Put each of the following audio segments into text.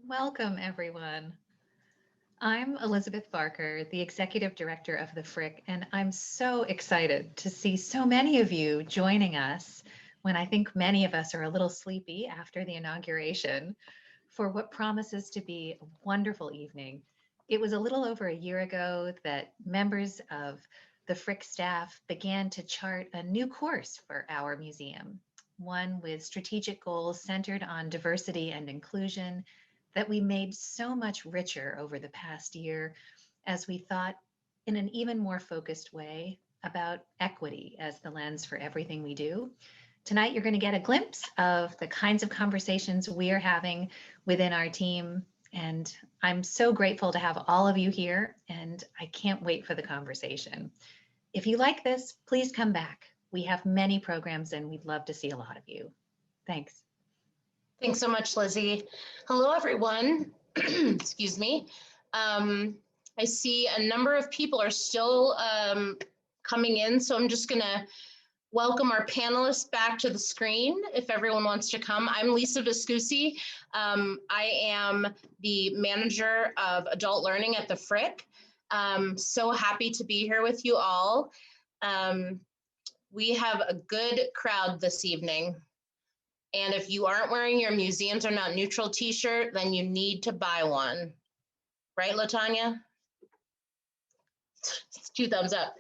Welcome, everyone. I'm Elizabeth Barker, the Executive Director of the Frick, and I'm so excited to see so many of you joining us when I think many of us are a little sleepy after the inauguration for what promises to be a wonderful evening. It was a little over a year ago that members of the Frick staff began to chart a new course for our museum, one with strategic goals centered on diversity and inclusion that we made so much richer over the past year as we thought in an even more focused way about equity as the lens for everything we do. Tonight, you're going to get a glimpse of the kinds of conversations we are having within our team. And I'm so grateful to have all of you here, and I can't wait for the conversation. If you like this, please come back. We have many programs, and we'd love to see a lot of you. Thanks. Thanks so much, Lizzie. Hello, everyone. Excuse me. I see a number of people are still coming in, so I'm just going to welcome our panelists back to the screen if everyone wants to come. I'm Lisa Viscusi. I am the manager of adult learning at the Frick. So happy to be here with you all. We have a good crowd this evening. And if you aren't wearing your Museums Are Not Neutral t-shirt, then you need to buy one. Right, Latonya? 2 thumbs up.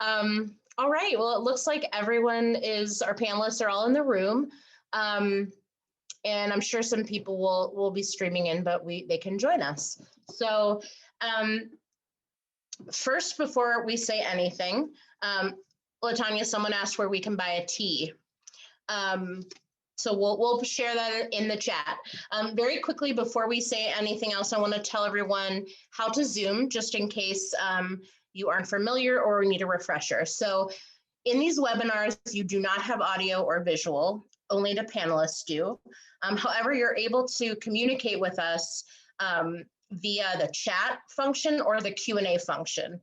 All right, well, it looks like everyone our panelists are all in the room. And I'm sure some people will be streaming in, but they can join us. So first, before we say anything, Latonya, someone asked where we can buy a tea. So we'll share that in the chat. Very quickly, before we say anything else, I want to tell everyone how to Zoom, just in case you aren't familiar or need a refresher. So in these webinars, you do not have audio or visual, only the panelists do. However, you're able to communicate with us via the chat function or the Q&A function.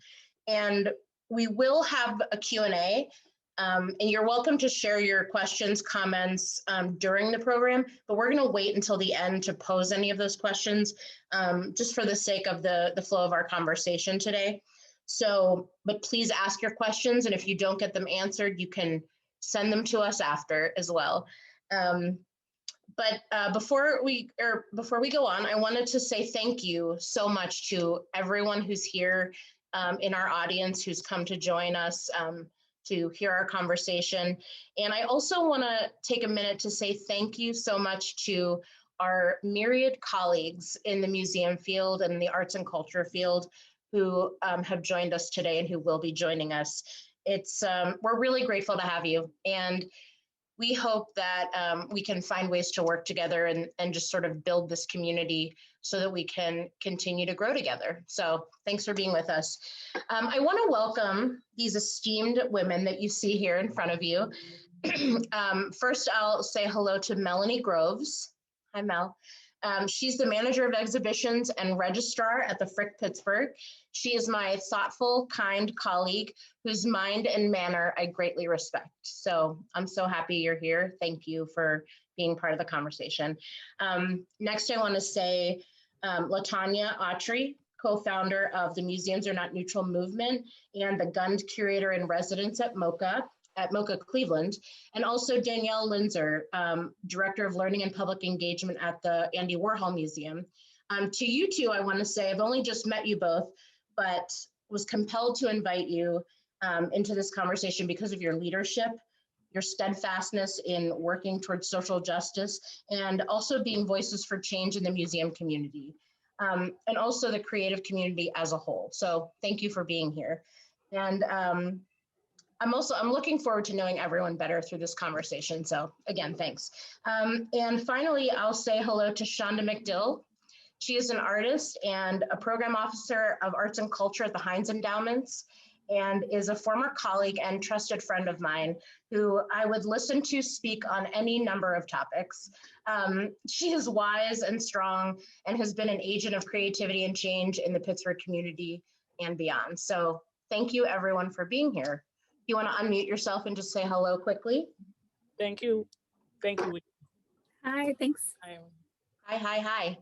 And we will have a Q&A. And you're welcome to share your questions, comments during the program, but we're going to wait until the end to pose any of those questions, just for the sake of the flow of our conversation today. So, but please ask your questions, and if you don't get them answered, you can send them to us after as well. But before we go on, I wanted to say thank you so much to everyone who's here in our audience, who's come to join us to hear our conversation. And I also want to take a minute to say thank you so much to our myriad colleagues in the museum field and the arts and culture field who have joined us today and who will be joining us. We're really grateful to have you. And we hope that we can find ways to work together and just sort of build this community so that we can continue to grow together. So thanks for being with us. I want to welcome these esteemed women that you see here in front of you. First, I'll say hello to Melanie Groves. Hi, Mel. She's the manager of exhibitions and registrar at the Frick Pittsburgh. She is my thoughtful, kind colleague whose mind and manner I greatly respect. So I'm so happy you're here. Thank you for being part of the conversation. Next, I want to say Tanya Autry, co-founder of the Museums Are Not Neutral movement and the Gund curator in residence at MoCA Cleveland, and also Danielle Linzer, Director of Learning and Public Engagement at the Andy Warhol Museum. To you two, I want to say I've only just met you both, but was compelled to invite you into this conversation because of your leadership, your steadfastness in working towards social justice, and also being voices for change in the museum community, and also the creative community as a whole. So thank you for being here. And I'm looking forward to knowing everyone better through this conversation. So again, thanks. And finally, I'll say hello to Shaunda McDill. She is an artist and a program officer of arts and culture at the Heinz Endowments, and is a former colleague and trusted friend of mine who I would listen to speak on any number of topics. She is wise and strong and has been an agent of creativity and change in the Pittsburgh community and beyond. So thank you everyone for being here. You want to unmute yourself and just say hello quickly? Thank you. Thank you. Hi, thanks. Hi, hi, hi.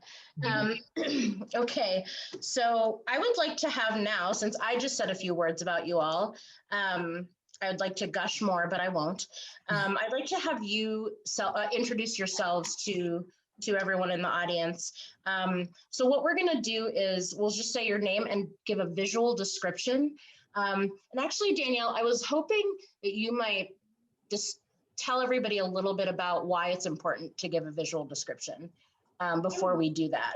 Okay, so I would like to have now, since I just said a few words about you all, I would like to gush more, but I won't. I'd like to have you introduce yourselves to everyone in the audience. So what we're gonna do is we'll just say your name and give a visual description. And actually, Danielle, I was hoping that you might just tell everybody a little bit about why it's important to give a visual description before we do that.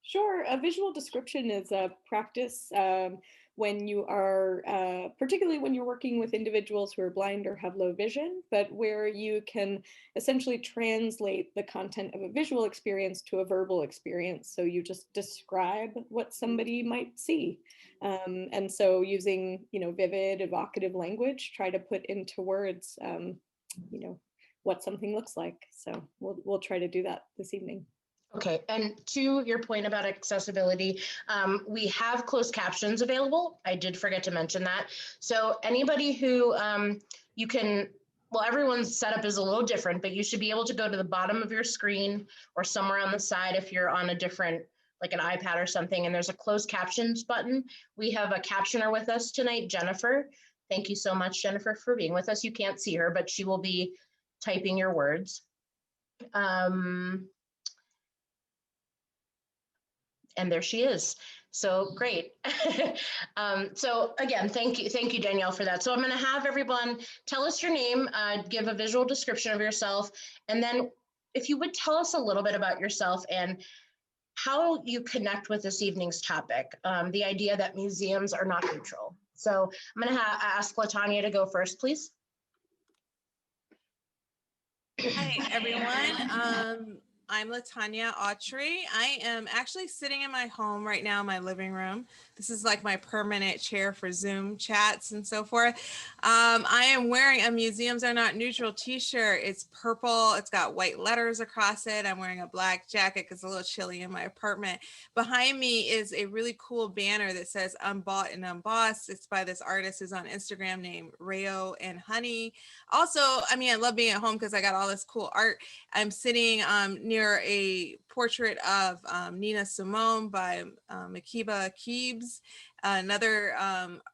Sure. A visual description is a practice when you are, particularly when you're working with individuals who are blind or have low vision, but where you can essentially translate the content of a visual experience to a verbal experience. So you just describe what somebody might see. And so using, vivid, evocative language, try to put into words, what something looks like. So we'll try to do that this evening. Okay, and to your point about accessibility, we have closed captions available. I did forget to mention that. So anybody who you can, well, everyone's setup is a little different, but you should be able to go to the bottom of your screen or somewhere on the side if you're on a different, like an iPad or something, and there's a closed captions button. We have a captioner with us tonight, Jennifer. Thank you so much, Jennifer, for being with us. You can't see her, but she will be typing your words. And there she is. So great. So again, thank you, Danielle, for that. So I'm going to have everyone tell us your name, give a visual description of yourself, and then if you would tell us a little bit about yourself and how you connect with this evening's topic, the idea that museums are not neutral. So I'm going to ask Latonya to go first, please. Hi, everyone. I'm Tanya Autry. I am actually sitting in my home right now, my living room. This is like my permanent chair for Zoom chats and so forth. I am wearing a Museums Are Not Neutral t-shirt. It's purple. It's got white letters across it. I'm wearing a black jacket because it's a little chilly in my apartment. Behind me is a really cool banner that says Unbought and Unbossed. It's by this artist who's on Instagram named Rayo and Honey. Also, I love being at home because I got all this cool art. I'm sitting near a portrait of Nina Simone by Makiba Keebs, another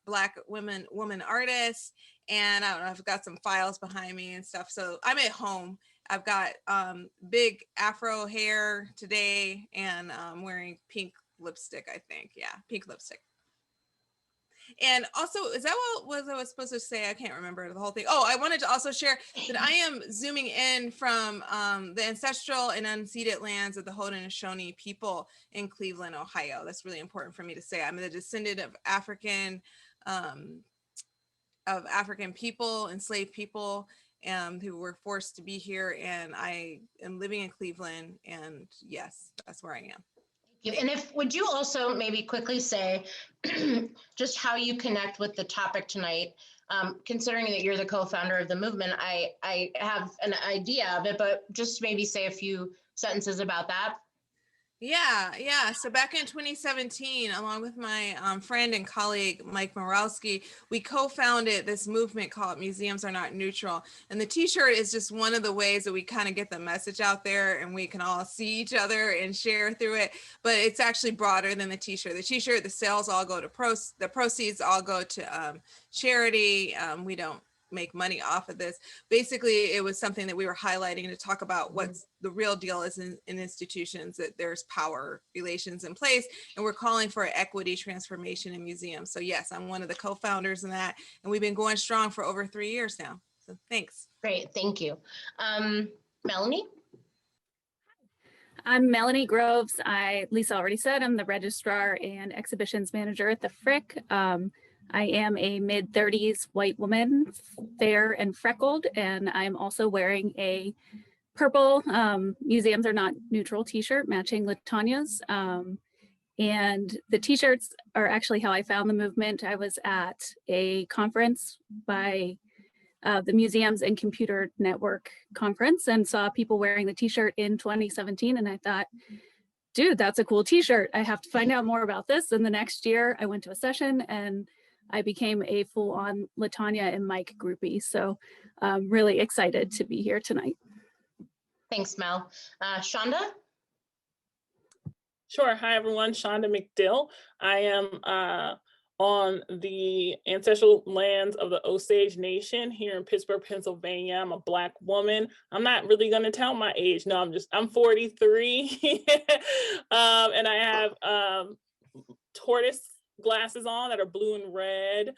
Black woman artist. And I don't know, I've got some files behind me and stuff. So I'm at home. I've got big afro hair today, and I'm wearing pink lipstick, I think. Yeah, pink lipstick. And also, is that what I was supposed to say? I can't remember the whole thing. Oh, I wanted to also share that I am zooming in from the ancestral and unceded lands of the Haudenosaunee people in Cleveland, Ohio. That's really important for me to say. I'm the descendant of African people, enslaved people, who were forced to be here. And I am living in Cleveland. And yes, that's where I am. And would you also maybe quickly say just how you connect with the topic tonight, considering that you're the co-founder of the movement? I have an idea of it, but just maybe say a few sentences about that. Yeah. So back in 2017, along with my friend and colleague, Mike Morowski, we co-founded this movement called Museums Are Not Neutral. And the t-shirt is just one of the ways that we kind of get the message out there and we can all see each other and share through it. But it's actually broader than the t-shirt. The t-shirt, the sales all go to the proceeds all go to charity. We don't make money off of this. Basically, it was something that we were highlighting to talk about what's the real deal is in institutions, that there's power relations in place, and we're calling for equity transformation in museums. So yes, I'm one of the co-founders in that, and we've been going strong for over 3 years now. So thanks. Great, thank you. Melanie? I'm Melanie Groves. Lisa already said, I'm the registrar and exhibitions manager at the Frick. I am a mid-30s white woman, fair and freckled, and I'm also wearing a purple Museums Are Not Neutral t-shirt matching Latonya's. And the t-shirts are actually how I found the movement. I was at a conference by the Museums and Computer Network conference and saw people wearing the t-shirt in 2017, and I thought, dude, that's a cool t-shirt. I have to find out more about this. And the next year I went to a session and I became a full-on Latonya and Mike groupie. So I'm really excited to be here tonight. Thanks, Mel. Shonda? Sure. Hi, everyone. Shaunda McDill. I am on the ancestral lands of the Osage Nation here in Pittsburgh, Pennsylvania. I'm a Black woman. I'm not really going to tell my age. No, I'm 43. And I have tortoise glasses on that are blue and red,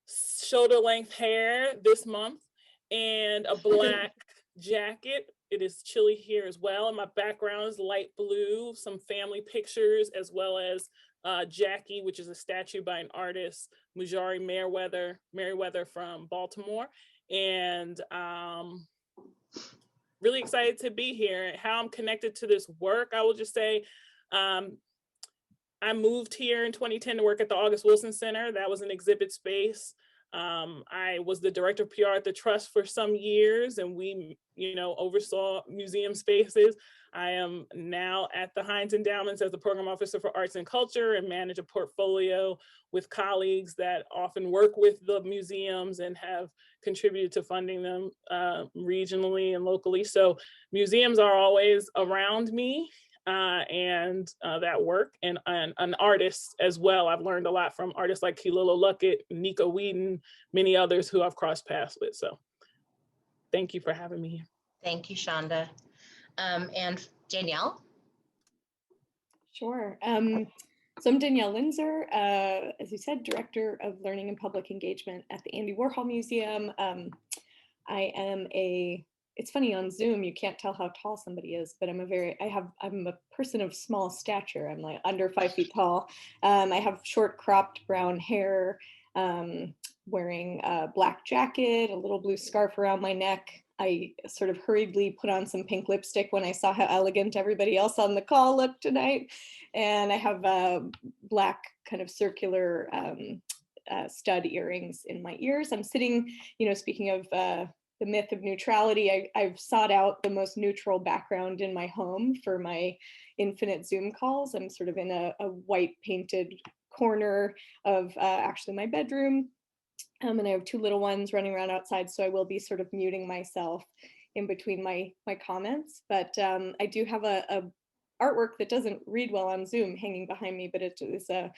shoulder length hair this month, and a black jacket. It is chilly here as well. And my background is light blue, some family pictures, as well as Jackie, which is a statue by an artist, Mujari Merriweather from Baltimore. And really excited to be here. How I'm connected to this work, I will just say, I moved here in 2010 to work at the August Wilson Center. That was an exhibit space. I was the director of PR at the Trust for some years, and we, oversaw museum spaces. I am now at the Heinz Endowments as the program officer for arts and culture and manage a portfolio with colleagues that often work with the museums and have contributed to funding them regionally and locally. So museums are always around me. And that work, and an artist as well. I've learned a lot from artists like Kilolo Luckett, Nico Whedon, many others who I've crossed paths with. So thank you for having me here. Thank you, Shonda. And Danielle? Sure. So I'm Danielle Linzer, as you said, Director of Learning and Public Engagement at the Andy Warhol Museum. I am it's funny, on Zoom, you can't tell how tall somebody is, but I'm a person of small stature. I'm like under 5 feet tall. I have short cropped brown hair, wearing a black jacket, a little blue scarf around my neck. I sort of hurriedly put on some pink lipstick when I saw how elegant everybody else on the call looked tonight. And I have black kind of circular stud earrings in my ears. I'm sitting, speaking of the myth of neutrality, I've sought out the most neutral background in my home for my infinite Zoom calls. I'm sort of in a white painted corner of actually my bedroom. And I have 2 little ones running around outside, so I will be sort of muting myself in between my comments. But I do have a artwork that doesn't read well on Zoom hanging behind me, but it is a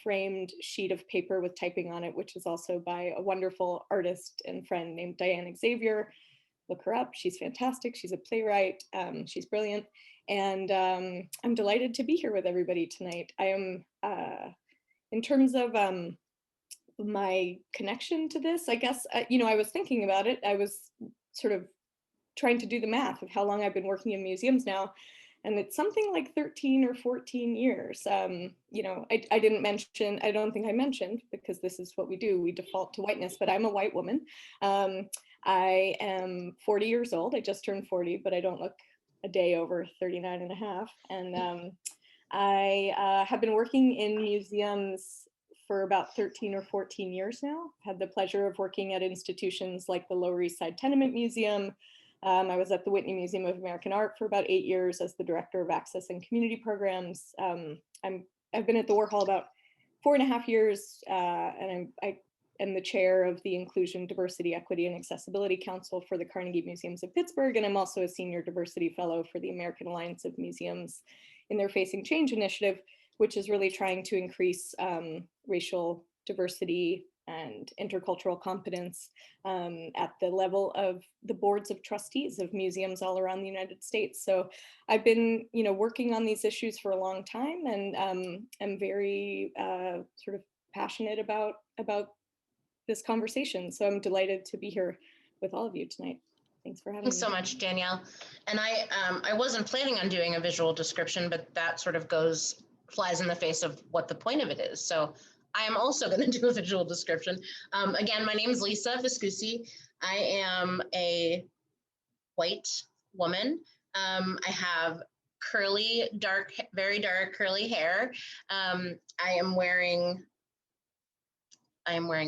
framed sheet of paper with typing on it, which is also by a wonderful artist and friend named Diane Xavier. Look her up. She's fantastic. She's a playwright. She's brilliant. And I'm delighted to be here with everybody tonight. I am, in terms of my connection to this, I guess, I was thinking about it. I was sort of trying to do the math of how long I've been working in museums now. And it's something like 13 or 14 years. I don't think I mentioned, because this is what we do, we default to whiteness, but I'm a white woman. I am 40 years old. I just turned 40, but I don't look a day over 39 and a half. And I have been working in museums for about 13 or 14 years now. I've had the pleasure of working at institutions like the Lower East Side Tenement Museum. I was at the Whitney Museum of American Art for about 8 years as the Director of Access and Community Programs. I've been at the Warhol about 4.5 years, and I am the chair of the Inclusion, Diversity, Equity, and Accessibility Council for the Carnegie Museums of Pittsburgh, and I'm also a Senior Diversity Fellow for the American Alliance of Museums in their Facing Change initiative, which is really trying to increase racial diversity and intercultural competence at the level of the boards of trustees of museums all around the United States. So I've been, working on these issues for a long time, and am very sort of passionate about this conversation. So I'm delighted to be here with all of you tonight. Thanks for having me. Thanks so much, Danielle. And I wasn't planning on doing a visual description, but that sort of flies in the face of what the point of it is. So I am also going to do a visual description. Again, my name is Lisa Viscusi. I am a white woman. I have curly, very dark curly hair. I am wearing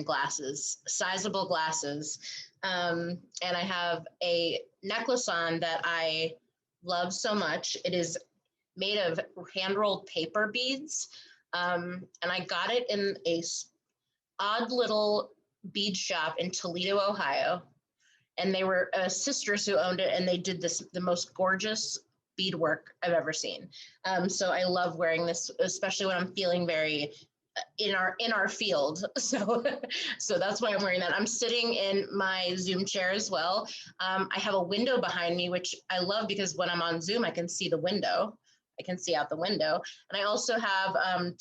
glasses, sizable glasses. And I have a necklace on that I love so much. It is made of hand-rolled paper beads. And I got it in a odd little bead shop in Toledo, Ohio. And they were sisters who owned it, and they did the most gorgeous beadwork I've ever seen. So I love wearing this, especially when I'm feeling very in our field. So that's why I'm wearing that. I'm sitting in my Zoom chair as well. I have a window behind me, which I love because when I'm on Zoom, I can see the window. I can see out the window. And I also have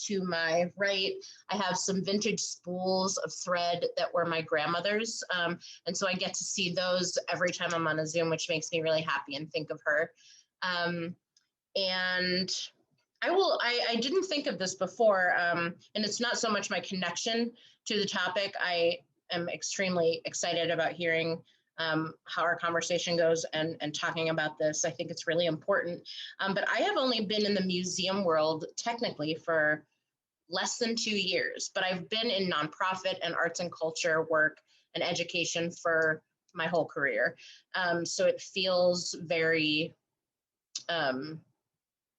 to my right, I have some vintage spools of thread that were my grandmother's. And so I get to see those every time I'm on a Zoom, which makes me really happy and think of her. And I didn't think of this before, and it's not so much my connection to the topic. I am extremely excited about hearing how our conversation goes and talking about this. I think it's really important. But I have only been in the museum world technically for less than 2 years, but I've been in nonprofit and arts and culture work and education for my whole career. So it feels very,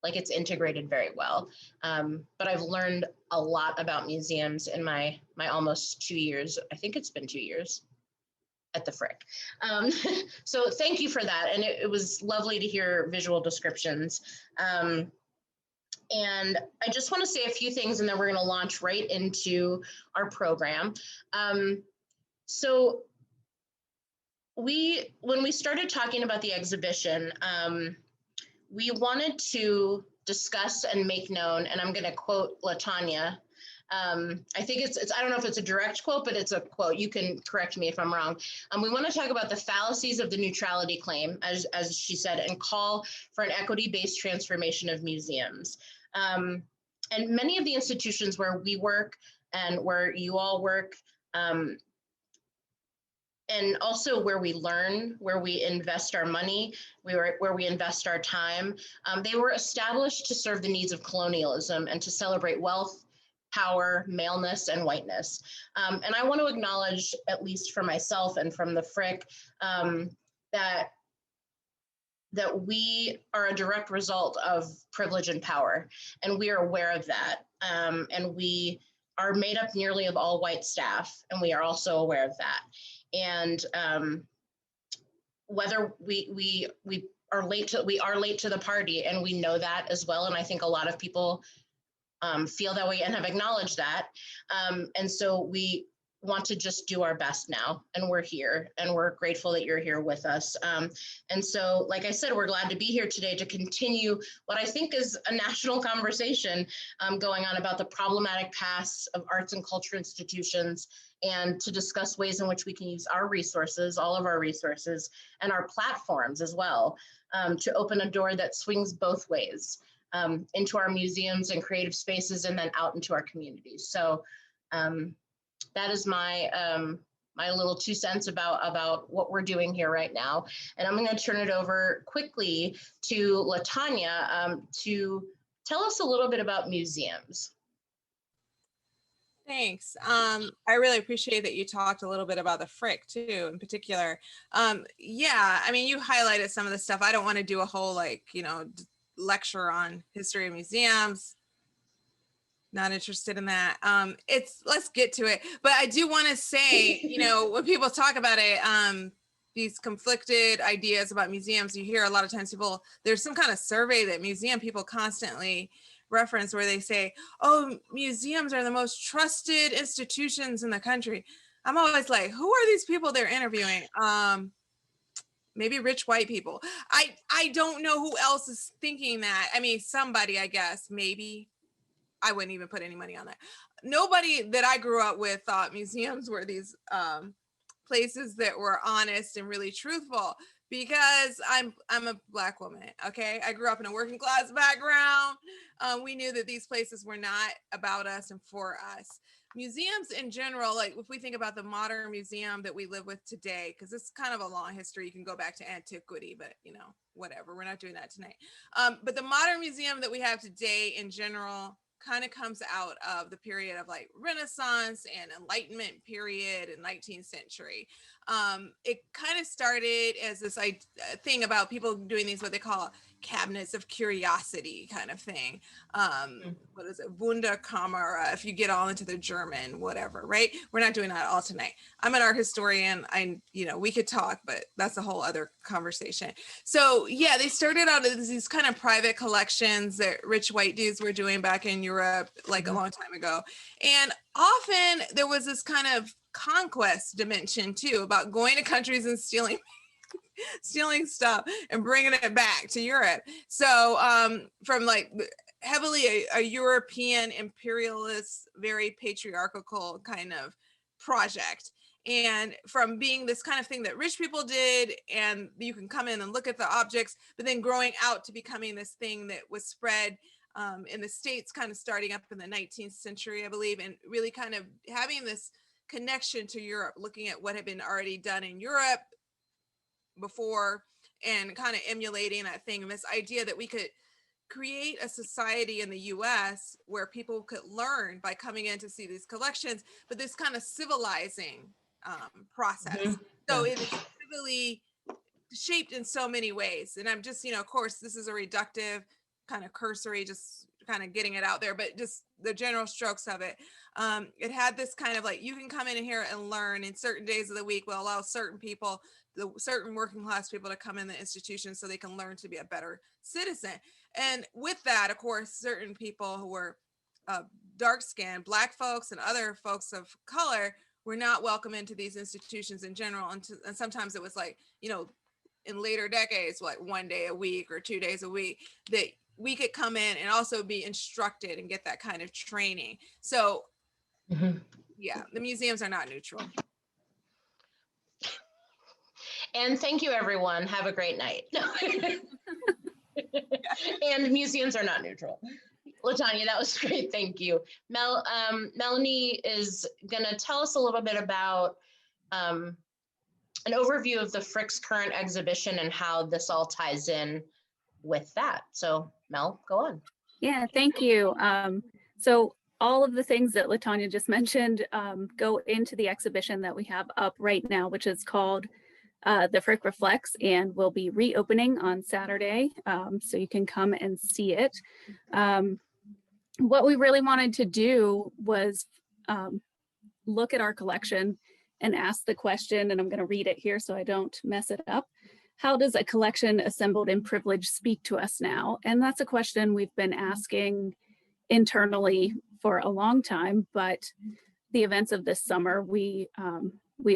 like it's integrated very well. But I've learned a lot about museums in my almost 2 years. I think it's been 2 years at the Frick. So thank you for that. And it was lovely to hear visual descriptions. And I just want to say a few things and then we're going to launch right into our program. So when we started talking about the exhibition, we wanted to discuss and make known, and I'm going to quote Latonya. I think it's, I don't know if it's a direct quote, but it's a quote. You can correct me if I'm wrong. We want to talk about the fallacies of the neutrality claim, as she said, and call for an equity-based transformation of museums. And many of the institutions where we work and where you all work, and also where we learn, where we invest our money, where we invest our time. They were established to serve the needs of colonialism and to celebrate wealth, power, maleness, and whiteness. And I want to acknowledge, at least for myself and from the Frick, that we are a direct result of privilege and power, and we are aware of that. And we are made up nearly of all white staff, and we are also aware of that. And whether we are late to the party, and we know that as well. And I think a lot of people feel that way and have acknowledged that. And so we want to just do our best now, and we're here, and we're grateful that you're here with us. And so, like I said, we're glad to be here today to continue what I think is a national conversation going on about the problematic past of arts and culture institutions, and to discuss ways in which we can use our resources, all of our resources, and our platforms as well, to open a door that swings both ways, into our museums and creative spaces, and then out into our communities. So that is my my little 2 cents about what we're doing here right now. And I'm going to turn it over quickly to Latonya to tell us a little bit about museums. Thanks. I really appreciate that you talked a little bit about the Frick too, in particular. Yeah, I mean, you highlighted some of the stuff. I don't want to do a whole lecture on history of museums. Not interested in that. Let's get to it. But I do want to say, when people talk about it, these conflicted ideas about museums, you hear a lot of times there's some kind of survey that museum people constantly reference where they say, oh, museums are the most trusted institutions in the country. I'm always like, who are these people they're interviewing? Maybe rich white people. I don't know who else is thinking that. I mean, somebody, I guess, maybe. I wouldn't even put any money on that. Nobody that I grew up with thought museums were these places that were honest and really truthful, because I'm a Black woman, okay? I grew up in a working class background. We knew that these places were not about us and for us. Museums in general, like if we think about the modern museum that we live with today, because it's kind of a long history, you can go back to antiquity, but whatever, we're not doing that tonight. But the modern museum that we have today in general kind of comes out of the period of like Renaissance and Enlightenment period and 19th century. It kind of started as this thing about people doing these, what they call cabinets of curiosity kind of thing. What is it? Wunderkammer, if you get all into the German, whatever, right? We're not doing that all tonight. I'm an art historian. We could talk, but that's a whole other conversation. So yeah, they started out as these kind of private collections that rich white dudes were doing back in Europe, like a long time ago. And often there was this kind of conquest dimension too, about going to countries and stealing stuff and bringing it back to Europe. So from like heavily a European imperialist, very patriarchal kind of project. And from being this kind of thing that rich people did, and you can come in and look at the objects, but then growing out to becoming this thing that was spread in the States, kind of starting up in the 19th century, I believe, and really kind of having this connection to Europe, looking at what had been already done in Europe before and kind of emulating that thing, and this idea that we could create a society in the US where people could learn by coming in to see these collections, but this kind of civilizing process. So it is really shaped in so many ways. And I'm just, of course, this is a reductive kind of cursory, just kind of getting it out there, but just the general strokes of it. It had this kind of like, you can come in here and learn, in certain days of the week will allow certain people, certain working class people, to come in the institution so they can learn to be a better citizen. And with that, of course, certain people who were dark skinned, Black folks and other folks of color were not welcome into these institutions in general. And sometimes it was like, in later decades, like 1 day a week or 2 days a week, that we could come in and also be instructed and get that kind of training. So yeah, the museums are not neutral. And thank you, everyone. Have a great night. And museums are not neutral. Latonya, that was great. Thank you. Melanie is going to tell us a little bit about an overview of the Frick's current exhibition and how this all ties in with that. So Mel, go on. Yeah, thank you. So all of the things that Latonya just mentioned go into the exhibition that we have up right now, which is called The Frick Reflects, and will be reopening on Saturday. So you can come and see it. What we really wanted to do was look at our collection and ask the question, and I'm going to read it here so I don't mess it up. How does a collection assembled in privilege speak to us now? And that's a question we've been asking internally for a long time, but the events of this summer, we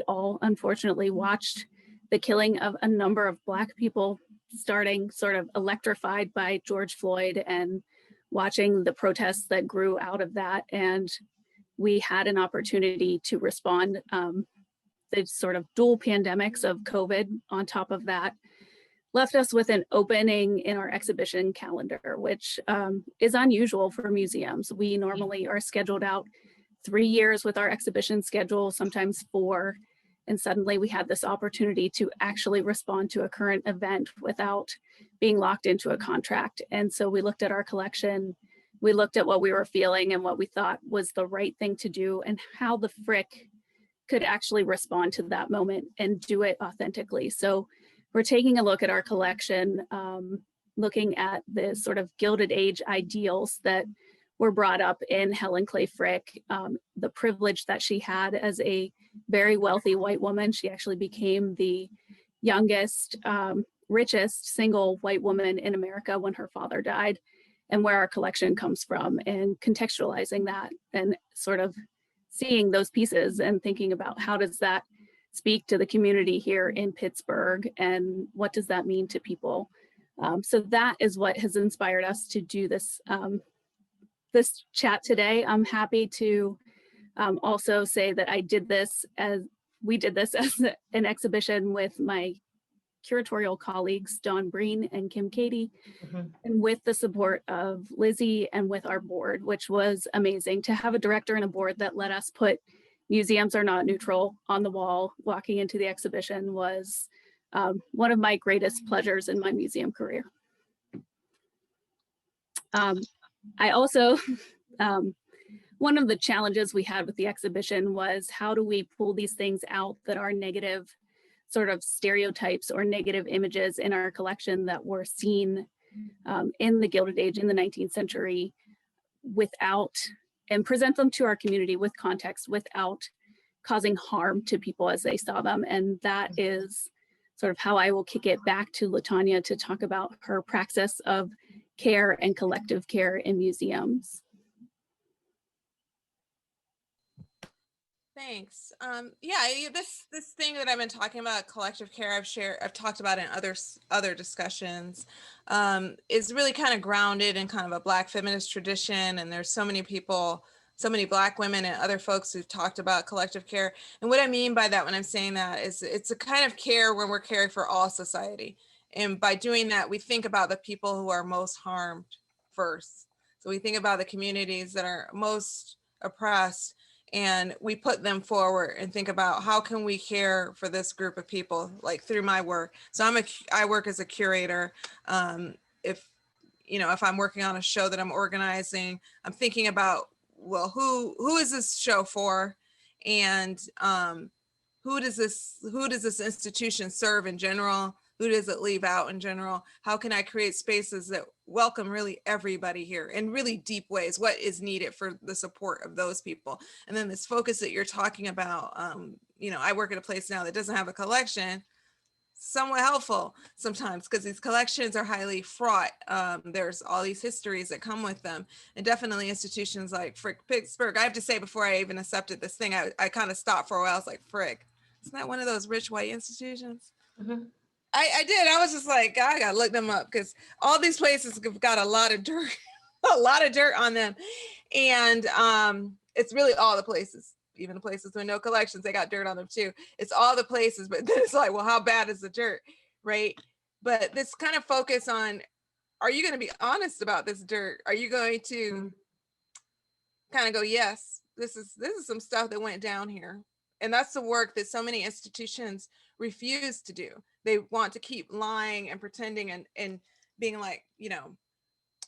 all unfortunately watched the killing of a number of Black people, starting sort of electrified by George Floyd and watching the protests that grew out of that. And we had an opportunity to respond. The sort of dual pandemics of COVID on top of that left us with an opening in our exhibition calendar, which is unusual for museums. We normally are scheduled out 3 years with our exhibition schedule, sometimes 4. And suddenly we had this opportunity to actually respond to a current event without being locked into a contract. And so we looked at our collection, we looked at what we were feeling and what we thought was the right thing to do, and how the Frick could actually respond to that moment and do it authentically. So we're taking a look at our collection, looking at the sort of Gilded Age ideals that were brought up in Helen Clay Frick, the privilege that she had as a very wealthy white woman. She actually became the youngest, richest single white woman in America when her father died, and where our collection comes from, and contextualizing that and sort of seeing those pieces and thinking about how does that speak to the community here in Pittsburgh, and what does that mean to people. So that is what has inspired us to do this this chat today. I'm happy to also say that we did this as an exhibition with my curatorial colleagues, Dawn Breen and Kim Cady, and with the support of Lizzie and with our board, which was amazing. To have a director and a board that let us put "Museums Are Not Neutral" on the wall walking into the exhibition was one of my greatest pleasures in my museum career. I also one of the challenges we had with the exhibition was how do we pull these things out that are negative sort of stereotypes or negative images in our collection that were seen in the Gilded Age in the 19th century without, and present them to our community with context without causing harm to people as they saw them. And that is sort of how I will kick it back to Latonya to talk about her praxis of care and collective care in museums. Thanks. Yeah, this thing that I've been talking about, collective care, I've talked about in other discussions, is really kind of grounded in kind of a Black feminist tradition. And there's so many people, so many Black women and other folks who've talked about collective care. And what I mean by that when I'm saying that is it's a kind of care when we're caring for all society. And by doing that, we think about the people who are most harmed first. So we think about the communities that are most oppressed, and we put them forward and think about how can we care for this group of people, like through my work. So I work as a curator. If I'm working on a show that I'm organizing, I'm thinking about, well, who is this show for, and who does this institution serve in general? Who does it leave out in general? How can I create spaces that welcome really everybody here in really deep ways? What is needed for the support of those people? And then this focus that you're talking about, I work at a place now that doesn't have a collection, somewhat helpful sometimes because these collections are highly fraught. There's all these histories that come with them, and definitely institutions like Frick Pittsburgh. I have to say, before I even accepted this thing, I kind of stopped for a while. I was like, Frick, isn't that one of those rich white institutions? Mm-hmm. I did. I was just like, I gotta look them up because all these places have got a lot of dirt, a lot of dirt on them. And it's really all the places, even the places with no collections, they got dirt on them too. It's all the places, but then it's like, well, how bad is the dirt, right? But this kind of focus on, are you going to be honest about this dirt? Are you going to kind of go, yes, this is some stuff that went down here. And that's the work that so many institutions refuse to do. They want to keep lying and pretending and being like,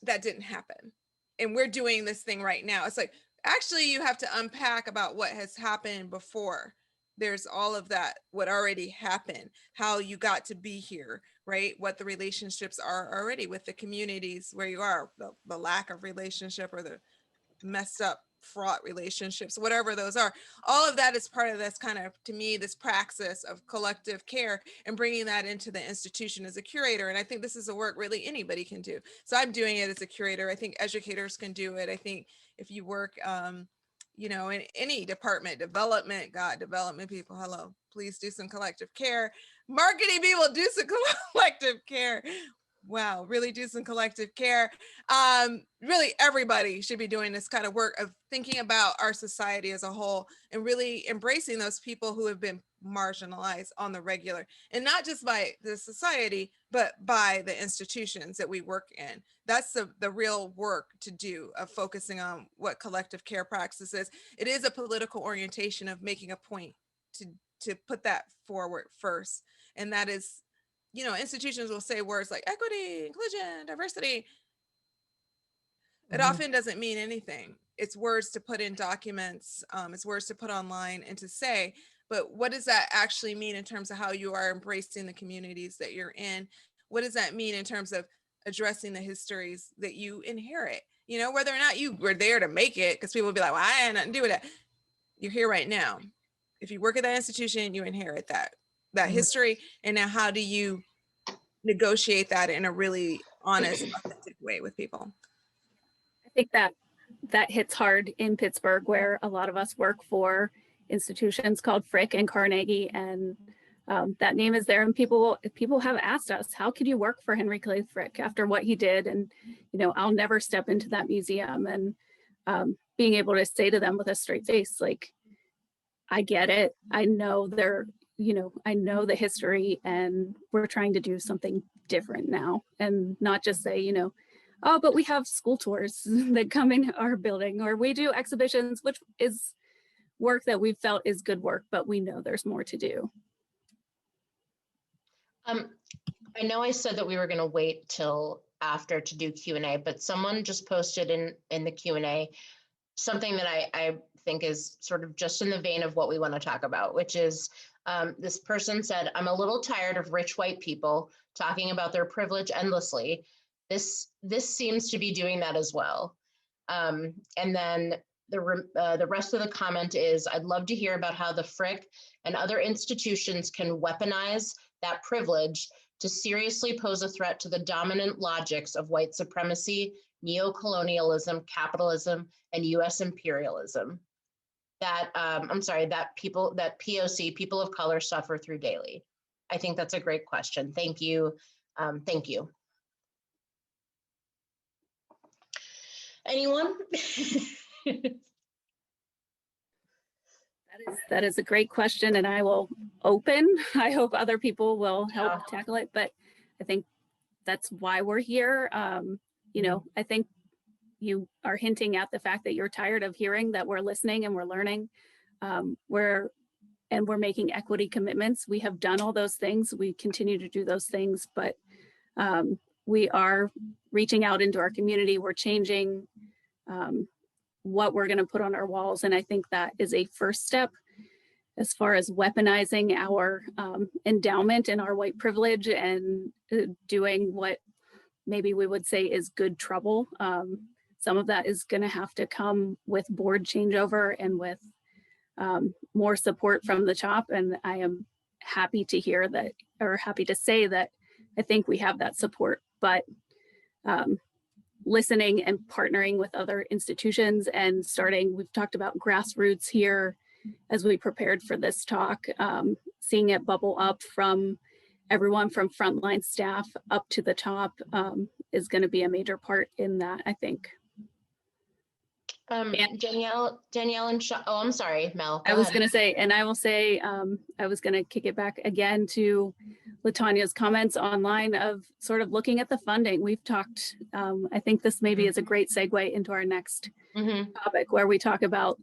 that didn't happen. And we're doing this thing right now. It's like, actually, you have to unpack about what has happened before. There's all of that, what already happened, how you got to be here, right? What the relationships are already with the communities where you are, the lack of relationship or the messed up fraught relationships, whatever those are. All of that is part of this kind of, to me, this praxis of collective care and bringing that into the institution as a curator. And I think this is a work really anybody can do. So I'm doing it as a curator. I think educators can do it. I think if you work, in any department, development people, hello, please do some collective care. Marketing people, do some collective care. Wow, really do some collective care. Really, everybody should be doing this kind of work of thinking about our society as a whole and really embracing those people who have been marginalized on the regular, and not just by the society, but by the institutions that we work in. That's the real work to do, of focusing on what collective care practice is. It is a political orientation of making a point to put that forward first, and that is, institutions will say words like equity, inclusion, diversity. It often doesn't mean anything. It's words to put in documents, it's words to put online and to say, but what does that actually mean in terms of how you are embracing the communities that you're in? What does that mean in terms of addressing the histories that you inherit? Whether or not you were there to make it, because people will be like, well, I had nothing to do with that. You're here right now. If you work at that institution, you inherit that history. And now how do you negotiate that in a really honest, authentic way with people? I think that hits hard in Pittsburgh, where a lot of us work for institutions called Frick and Carnegie, and that name is there. And people have asked us, how could you work for Henry Clay Frick after what he did? And, I'll never step into that museum. And being able to say to them with a straight face, like, I get it. I know I know the history, and we're trying to do something different now, and not just say, oh, but we have school tours that come in our building, or we do exhibitions, which is work that we felt is good work, but we know there's more to do. I know I said that we were going to wait till after to do Q&A, but someone just posted in the Q&A, something that I think is sort of just in the vein of what we want to talk about, which is this person said, I'm a little tired of rich white people talking about their privilege endlessly. This seems to be doing that as well. And then the rest of the comment is, I'd love to hear about how the Frick and other institutions can weaponize that privilege to seriously pose a threat to the dominant logics of white supremacy, neocolonialism, capitalism, and US imperialism that, that POC, people of color, suffer through daily. I think that's a great question. Thank you. Thank you. Anyone? That is a great question, and I will open. I hope other people will help tackle it, but I think that's why we're here. You know, I think you are hinting at the fact that you're tired of hearing that we're listening and we're learning. We're making equity commitments. We have done all those things. We continue to do those things, but we are reaching out into our community. We're changing what we're going to put on our walls. And I think that is a first step as far as weaponizing our endowment and our white privilege and doing what maybe we would say is good trouble. Some of that is going to have to come with board changeover and with more support from the top. And I am happy to hear that, or happy to say that I think we have that support, but listening and partnering with other institutions and we've talked about grassroots here as we prepared for this talk, seeing it bubble up from everyone from frontline staff up to the top is going to be a major part in that, I think. Danielle and oh, I'm sorry, Mel. I was going to say, and I will say, I was going to kick it back again to Latonya's comments online of sort of looking at the funding. We've talked, I think this maybe is a great segue into our next topic where we talk about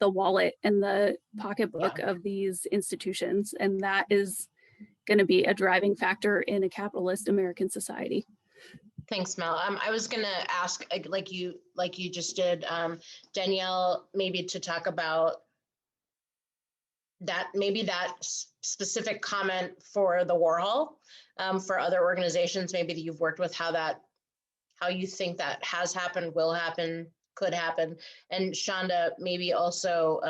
the wallet and the pocketbook of these institutions. And that is going to be a driving factor in a capitalist American society. Thanks, Mel. I was going to ask, like you just did, Danielle, maybe to talk about that, maybe that specific comment for the Warhol, for other organizations, maybe that you've worked with, how you think that has happened, will happen, could happen. And Shonda, maybe also,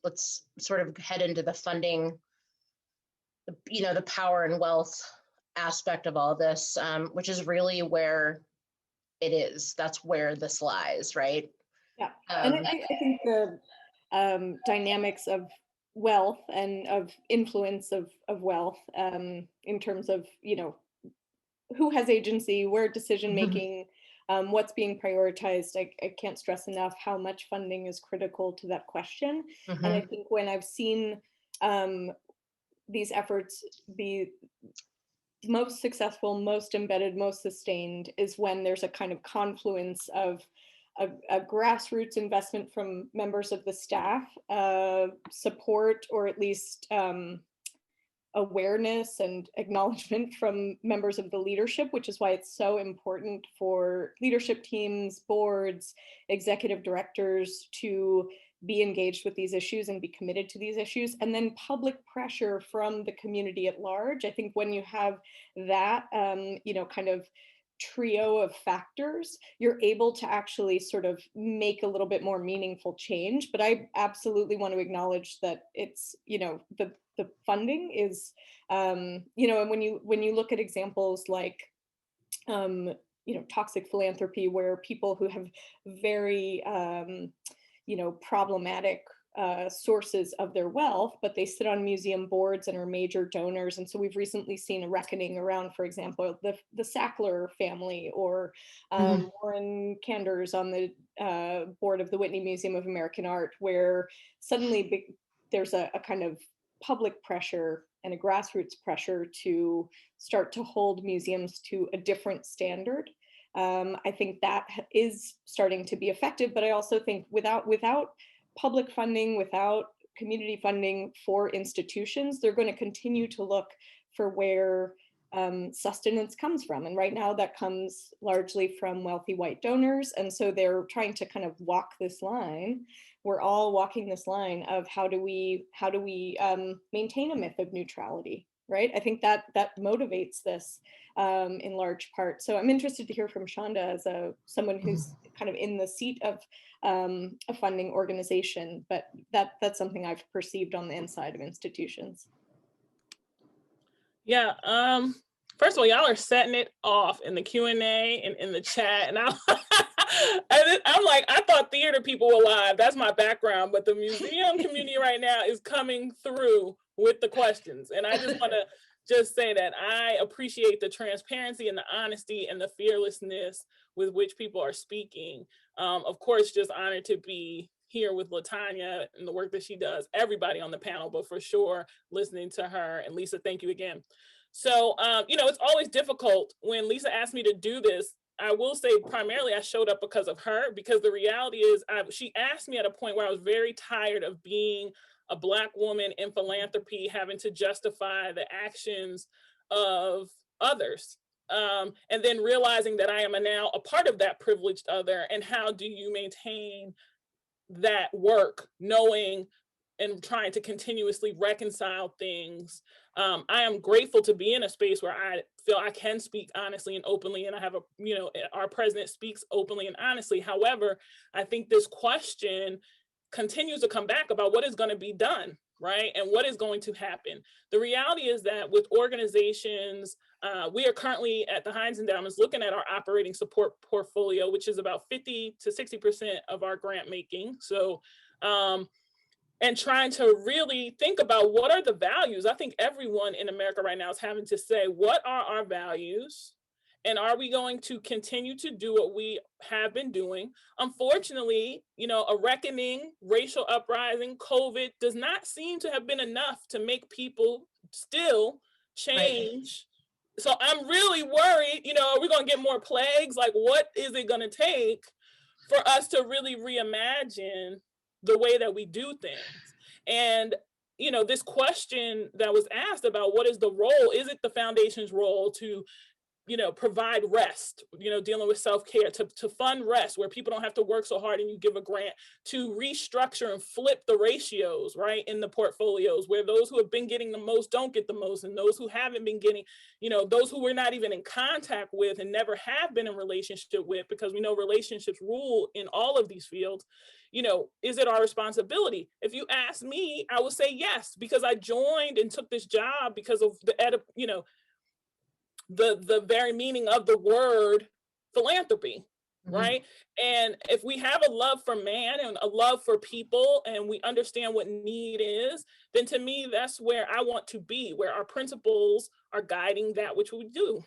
let's sort of head into the funding, the power and wealth aspect of all this, which is really where it is. That's where this lies, right? Yeah, and I think the dynamics of wealth and of influence of wealth in terms of, who has agency, where decision making, what's being prioritized. I can't stress enough how much funding is critical to that question. And I think when I've seen these efforts be most successful, most embedded, most sustained is when there's a kind of confluence of a grassroots investment from members of the staff, support, or at least awareness and acknowledgement from members of the leadership, which is why it's so important for leadership teams, boards, executive directors to be engaged with these issues and be committed to these issues, and then public pressure from the community at large. I think when you have that, kind of trio of factors, you're able to actually sort of make a little bit more meaningful change. But I absolutely want to acknowledge that it's, the funding is, and when you look at examples like, toxic philanthropy, where people who have very, problematic sources of their wealth, but they sit on museum boards and are major donors. And so we've recently seen a reckoning around, for example, the Sackler family, or Warren Kanders on the board of the Whitney Museum of American Art, where suddenly there's a kind of public pressure and a grassroots pressure to start to hold museums to a different standard. I think that is starting to be effective, but I also think without public funding, without community funding for institutions, they're going to continue to look for where sustenance comes from. And right now that comes largely from wealthy white donors. And so they're trying to kind of walk this line. We're all walking this line of how do we maintain a myth of neutrality, right? I think that motivates this in large part. So I'm interested to hear from Shonda as someone who's kind of in the seat of a funding organization, but that's something I've perceived on the inside of institutions. Yeah. First of all, y'all are setting it off in the Q&A and in the chat, and I'm like, I thought theater people were live. That's my background, but the museum community right now is coming through with the questions, and I just want to just say that I appreciate the transparency and the honesty and the fearlessness with which people are speaking. Of course, just honored to be here with Latonya and the work that she does, everybody on the panel, but for sure listening to her. And Lisa, thank you again. So, it's always difficult when Lisa asked me to do this. I will say primarily I showed up because of her, because the reality is she asked me at a point where I was very tired of being a Black woman in philanthropy, having to justify the actions of others. And then realizing that I am now a part of that privileged other, and how do you maintain that work, knowing and trying to continuously reconcile things. I am grateful to be in a space where I feel I can speak honestly and openly, and I have our president speaks openly and honestly. However, I think this question continues to come back about what is going to be done, right? And what is going to happen. The reality is that with organizations, we are currently at the Heinz Endowments looking at our operating support portfolio, which is about 50 to 60% of our grant making. So, and trying to really think about what are the values. I think everyone in America right now is having to say, what are our values? And are we going to continue to do what we have been doing? Unfortunately, a reckoning, racial uprising, COVID does not seem to have been enough to make people still change. Right. So I'm really worried, are we going to get more plagues? Like, what is it going to take for us to really reimagine the way that we do things? And this question that was asked about what is the role, is it the foundation's role to provide rest, dealing with self-care, to fund rest where people don't have to work so hard and you give a grant, to restructure and flip the ratios, right, in the portfolios where those who have been getting the most don't get the most, and those who haven't been getting, those who we're not even in contact with and never have been in relationship with, because we know relationships rule in all of these fields, is it our responsibility? If you ask me, I would say yes, because I joined and took this job because of the very meaning of the word philanthropy, right? And if we have a love for man and a love for people, and we understand what need is, then to me, that's where I want to be, where our principles are guiding that which we do.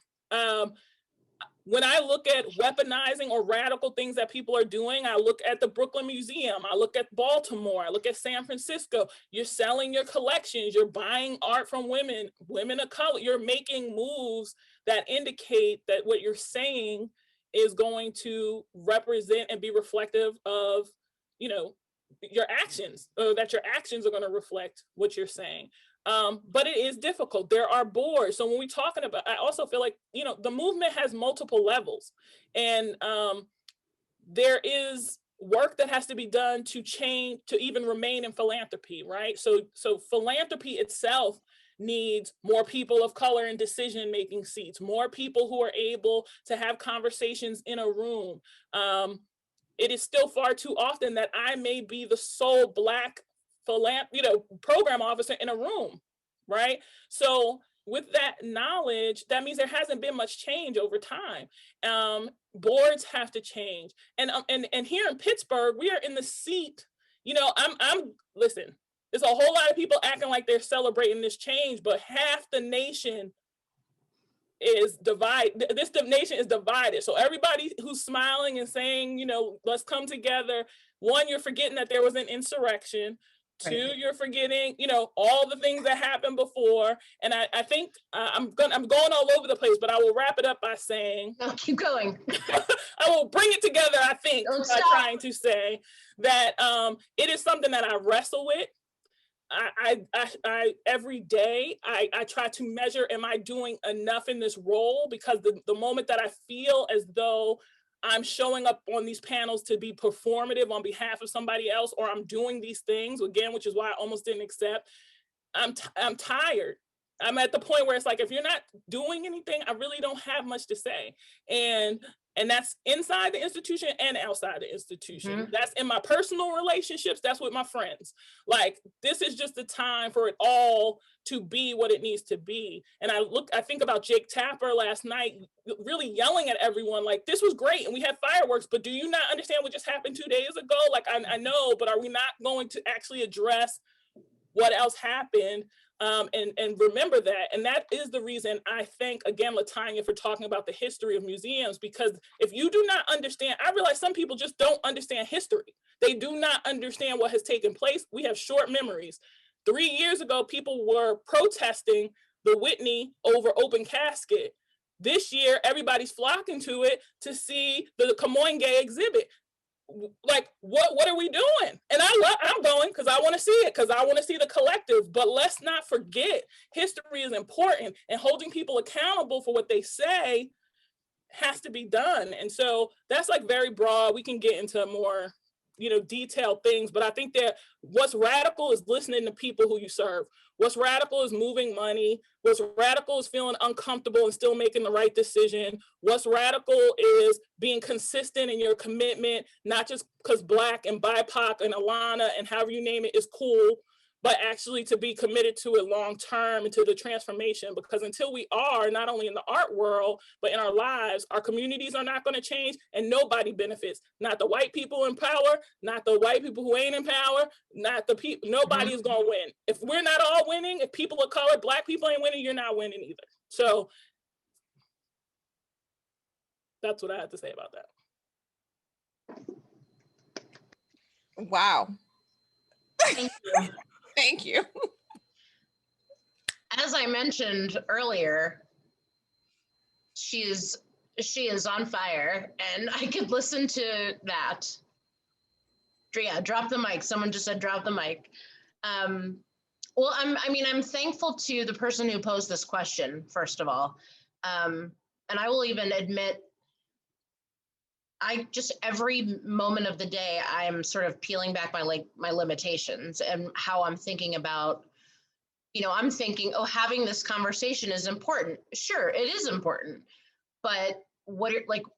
When I look at weaponizing or radical things that people are doing, I look at the Brooklyn Museum, I look at Baltimore, I look at San Francisco. You're selling your collections, you're buying art from women of color, you're making moves that indicate that what you're saying is going to represent and be reflective of, your actions, or that your actions are going to reflect what you're saying. But it is difficult. There are boards. So when we're talking about, I also feel like, the movement has multiple levels, and there is work that has to be done to change, to even remain in philanthropy, right? So philanthropy itself needs more people of color in decision-making seats, more people who are able to have conversations in a room. It is still far too often that I may be the sole Black program officer in a room, right? So with that knowledge, that means there hasn't been much change over time. Boards have to change. And here in Pittsburgh, we are in the seat, listen, there's a whole lot of people acting like they're celebrating this change, but half the nation is divided. This nation is divided. So everybody who's smiling and saying, let's come together. One, you're forgetting that there was an insurrection. Two, you're forgetting, all the things that happened before. And I think I'm going all over the place, but I will wrap it up by saying, no, keep going. I will bring it together, I think, by trying to say that it is something that I wrestle with. I every day I try to measure, am I doing enough in this role? Because the moment that I feel as though I'm showing up on these panels to be performative on behalf of somebody else, or I'm doing these things again, which is why I almost didn't accept, I'm tired. I'm at the point where it's like, if you're not doing anything, I really don't have much to say. And that's inside the institution and outside the institution. Mhm. That's in my personal relationships. That's with my friends. Like, this is just the time for it all to be what it needs to be. And I think about Jake Tapper last night, really yelling at everyone, like, this was great. And we had fireworks, but do you not understand what just happened 2 days ago? Like, I know, but are we not going to actually address what else happened, and remember that? And that is the reason I thank, again, Latonya for talking about the history of museums, because if you do not understand, I realize some people just don't understand history. They do not understand what has taken place. We have short memories. 3 years ago, people were protesting the Whitney over open casket. This year, everybody's flocking to it to see the Camoin Gay exhibit. Like, what are we doing? And I'm going because I want to see it, because I want to see the collective. But let's not forget, history is important, and holding people accountable for what they say has to be done. And so that's like very broad. We can get into more, detailed things, but I think that what's radical is listening to people who you serve. What's radical is moving money. What's radical is feeling uncomfortable and still making the right decision. What's radical is being consistent in your commitment, not just because Black and BIPOC and Alana and however you name it is cool, but actually to be committed to it long term and to the transformation. Because until we are, not only in the art world, but in our lives, our communities are not going to change, and nobody benefits. Not the white people in power, not the white people who ain't in power, not the people, nobody is going to win. If we're not all winning, if people of color, Black people ain't winning, you're not winning either. So that's what I have to say about that. Wow. Thank you. Thank you. As I mentioned earlier, she is on fire, and I could listen to that. Yeah, drop the mic. Someone just said drop the mic. Well, I'm thankful to the person who posed this question, first of all. And I will even admit, every moment of the day, I'm sort of peeling back my limitations and how I'm thinking about, I'm thinking, oh, having this conversation is important. Sure, it is important, but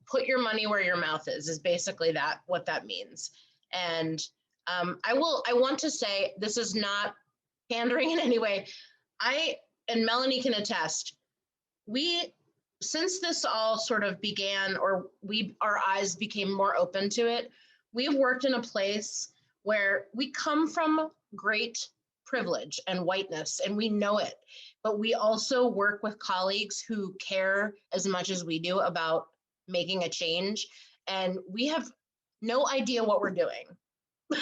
put your money where your mouth is basically what that means. And I want to say, this is not pandering in any way. And Melanie can attest, since this all sort of began, or our eyes became more open to it, we've worked in a place where we come from great privilege and whiteness, and we know it, but we also work with colleagues who care as much as we do about making a change, and we have no idea what we're doing.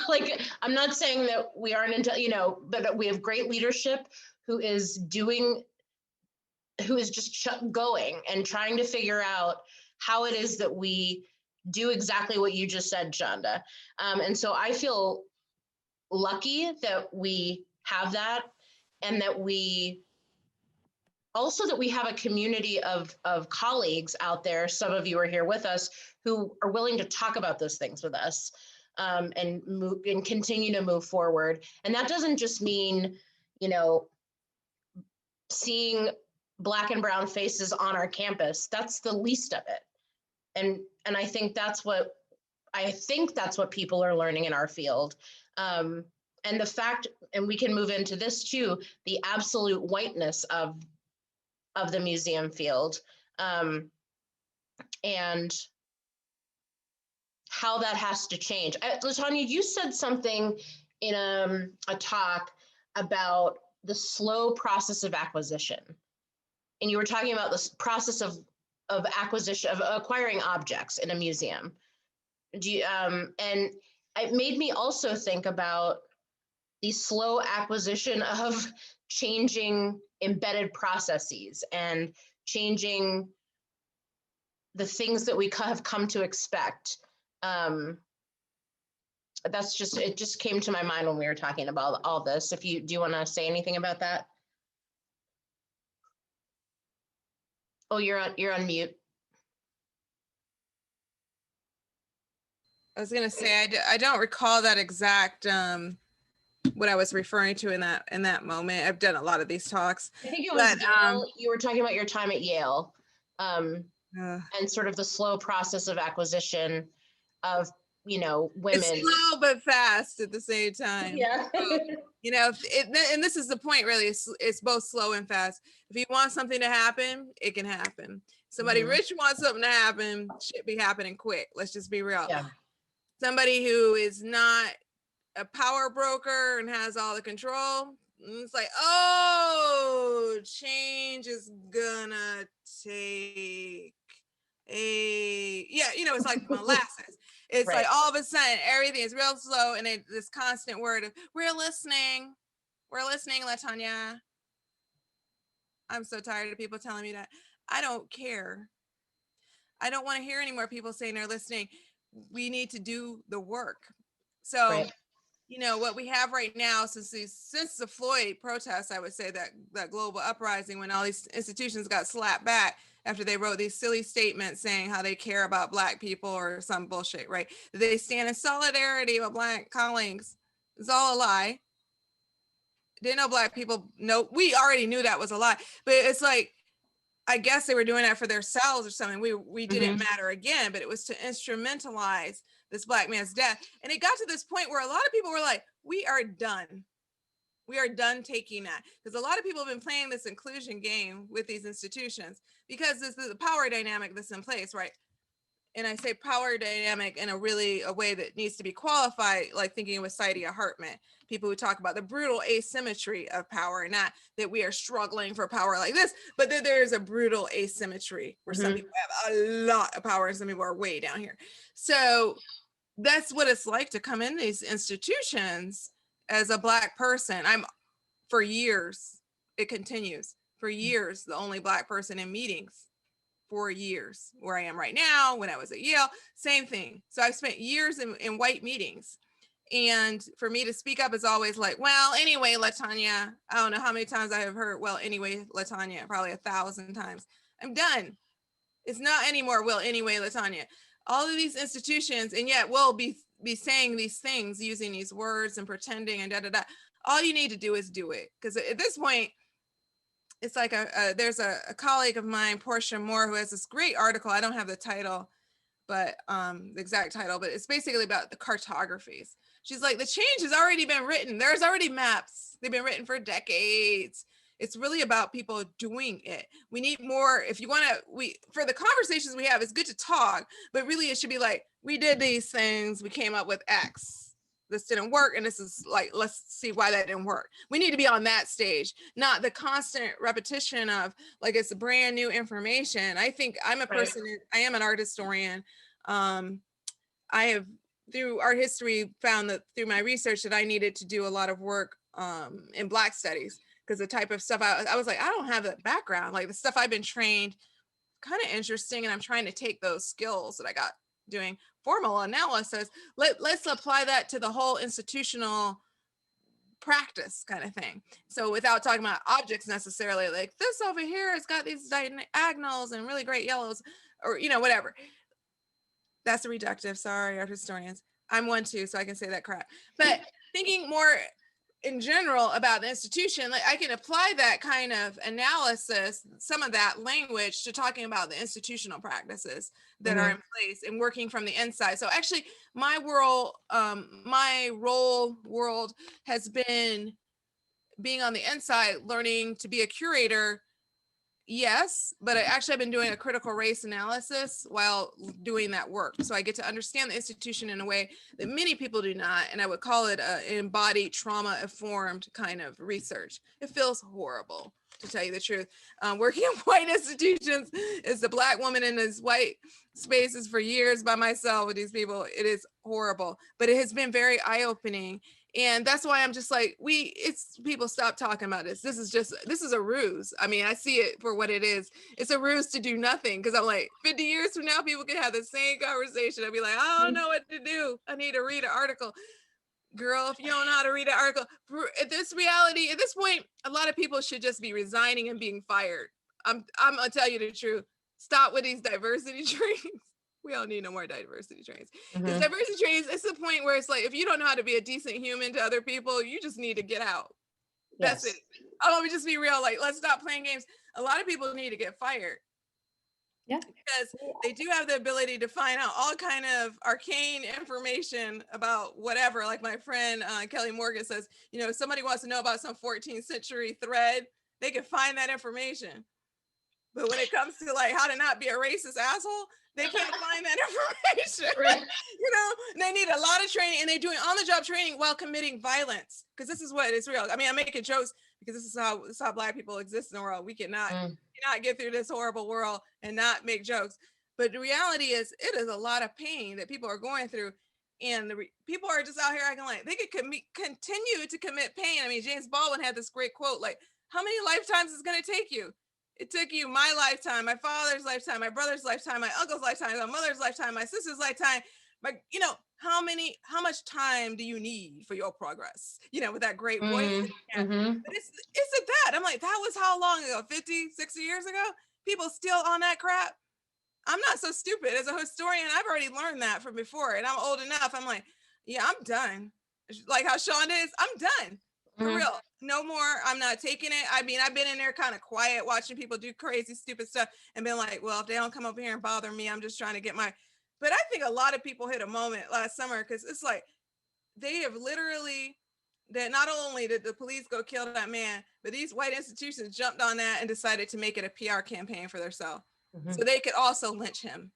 Like, I'm not saying that we aren't but that we have great leadership who is just going and trying to figure out how it is that we do exactly what you just said, Shonda. And so I feel lucky that we have that, and that we have a community of colleagues out there. Some of you are here with us who are willing to talk about those things with us, and move and continue to move forward. And that doesn't just mean, seeing Black and brown faces on our campus. That's the least of it. And I think that's what people are learning in our field. And the fact, and we can move into this too, the absolute whiteness of the museum field, and how that has to change. Latonya, you said something in a talk about the slow process of acquisition. And you were talking about this process of acquisition, of acquiring objects in a museum. And it made me also think about the slow acquisition of changing embedded processes and changing the things that we have come to expect. that's just, it just came to my mind when we were talking about all this. Do you want to say anything about that? Oh, you're on mute. I was gonna say I don't recall that exact what I was referring to in that moment. I've done a lot of these talks. I think it was But, Yale. You were talking about your time at Yale, and uh, sort of the slow process of acquisition of, women. it's slow but fast at the same time. Yeah. So, and this is the point, really. It's both slow and fast. If you want something to happen, it can happen. Somebody rich wants something to happen, shit be happening quick. Let's just be real. Yeah. Somebody who is not a power broker and has all the control, it's like, oh, change is gonna take it's like molasses. It's Right. like all of a sudden everything is real slow, and this constant word of we're listening, Latonya. I'm so tired of people telling me that. I don't care. I don't want to hear any more people saying they're listening. We need to do the work. So Right. What we have right now, since the Floyd protests, I would say that global uprising, when all these institutions got slapped back after they wrote these silly statements saying how they care about Black people or some bullshit, right? They stand in solidarity with Black colleagues. It's all a lie. Didn't know Black people. No, we already knew that was a lie. But it's like, I guess they were doing that for themselves or something. We didn't matter again, but it was to instrumentalize this Black man's death. And it got to this point where a lot of people were like, we are done. We are done taking that. Because a lot of people have been playing this inclusion game with these institutions because this is the power dynamic that's in place, right? And I say power dynamic in a way that needs to be qualified, like thinking with Saidiya Hartman, people who talk about the brutal asymmetry of power, not that we are struggling for power like this, but that there is a brutal asymmetry where some people have a lot of power and some people are way down here. So that's what it's like to come in these institutions as a Black person. For years, it continues, for years, the only Black person in meetings. 4 years, where I am right now. When I was at Yale, same thing. So I spent years in white meetings. And for me to speak up is always like, well, anyway, Latonya, I don't know how many times I have heard, well, anyway, Latonya, probably 1,000 times. I'm done. It's not anymore, well, anyway, Latonya. All of these institutions, and yet we'll be saying these things, using these words and pretending and da-da-da. All you need to do is do it. Because at this point, it's like there's a colleague of mine, Portia Moore, who has this great article. I don't have the title, but the exact title, but it's basically about the cartographies. She's like, the change has already been written. There's already maps. They've been written for decades. It's really about people doing it. We need more. If you want to, for the conversations we have, it's good to talk, but really it should be like, we did these things. We came up with X. This didn't work, and this is like, let's see why that didn't work. We need to be on that stage, not the constant repetition of like it's brand new information. I think I'm a person, I am an art historian. I have, through art history, found that through my research that I needed to do a lot of work in Black studies, because the type of stuff I was like, I don't have that background. Like the stuff I've been trained, kind of interesting, and I'm trying to take those skills that I got doing formal analysis, let's apply that to the whole institutional practice kind of thing. So without talking about objects necessarily, like this over here has got these diagonals and really great yellows, or whatever. That's a reductive, sorry, art historians. I'm one too, so I can say that crap. But thinking more in general about the institution, like I can apply that kind of analysis, some of that language, to talking about the institutional practices that are in place and working from the inside. So actually my role has been being on the inside, learning to be a curator. Yes, but I've been doing a critical race analysis while doing that work. So I get to understand the institution in a way that many people do not. And I would call it an embodied, trauma-informed kind of research. It feels horrible, to tell you the truth. Working in white institutions as a Black woman in these white spaces for years by myself with these people, it is horrible. But it has been very eye-opening. And that's why I'm just like, people stop talking about this. This is a ruse. I mean, I see it for what it is. It's a ruse to do nothing. Cause I'm like, 50 years from now, people can have the same conversation. I'll be like, I don't know what to do. I need to read an article. Girl, if you don't know how to read an article, at this point, a lot of people should just be resigning and being fired. I'm gonna tell you the truth. Stop with these diversity trainings. We don't need no more diversity trainings. Because diversity trainings, it's the point where it's like, if you don't know how to be a decent human to other people, you just need to get out. That's it. Let me just be real. Like, let's stop playing games. A lot of people need to get fired. Yeah. Because they do have the ability to find out all kind of arcane information about whatever. Like my friend Kelly Morgan says, you know, if somebody wants to know about some 14th century thread, they can find that information. But when it comes to like how to not be a racist asshole, they can't find that information. Right. You know, they need a lot of training, and they're doing on-the-job training while committing violence. Because this is what it's real. I mean, I'm making jokes because this is how Black people exist in the world. We cannot get through this horrible world and not make jokes. But the reality is, it is a lot of pain that people are going through, and people are just out here acting like they could continue to commit pain. I mean, James Baldwin had this great quote, like, "How many lifetimes is it going to take you? It took you my lifetime, my father's lifetime, my brother's lifetime, my uncle's lifetime, my mother's lifetime, my sister's lifetime. But you know, how much time do you need for your progress?" You know, with that great voice. But it's at that. I'm like, that was how long ago? 50, 60 years ago? People still on that crap? I'm not so stupid. As a historian, I've already learned that from before, and I'm old enough. I'm like, yeah, I'm done. Like how Shonda is, I'm done. For real. No more. I'm not taking it. I mean, I've been in there kind of quiet watching people do crazy, stupid stuff and been like, well, if they don't come over here and bother me, I'm just trying to get my. But I think a lot of people hit a moment last summer because it's like they have literally, that not only did the police go kill that man, but these white institutions jumped on that and decided to make it a PR campaign for themselves. So they could also lynch him.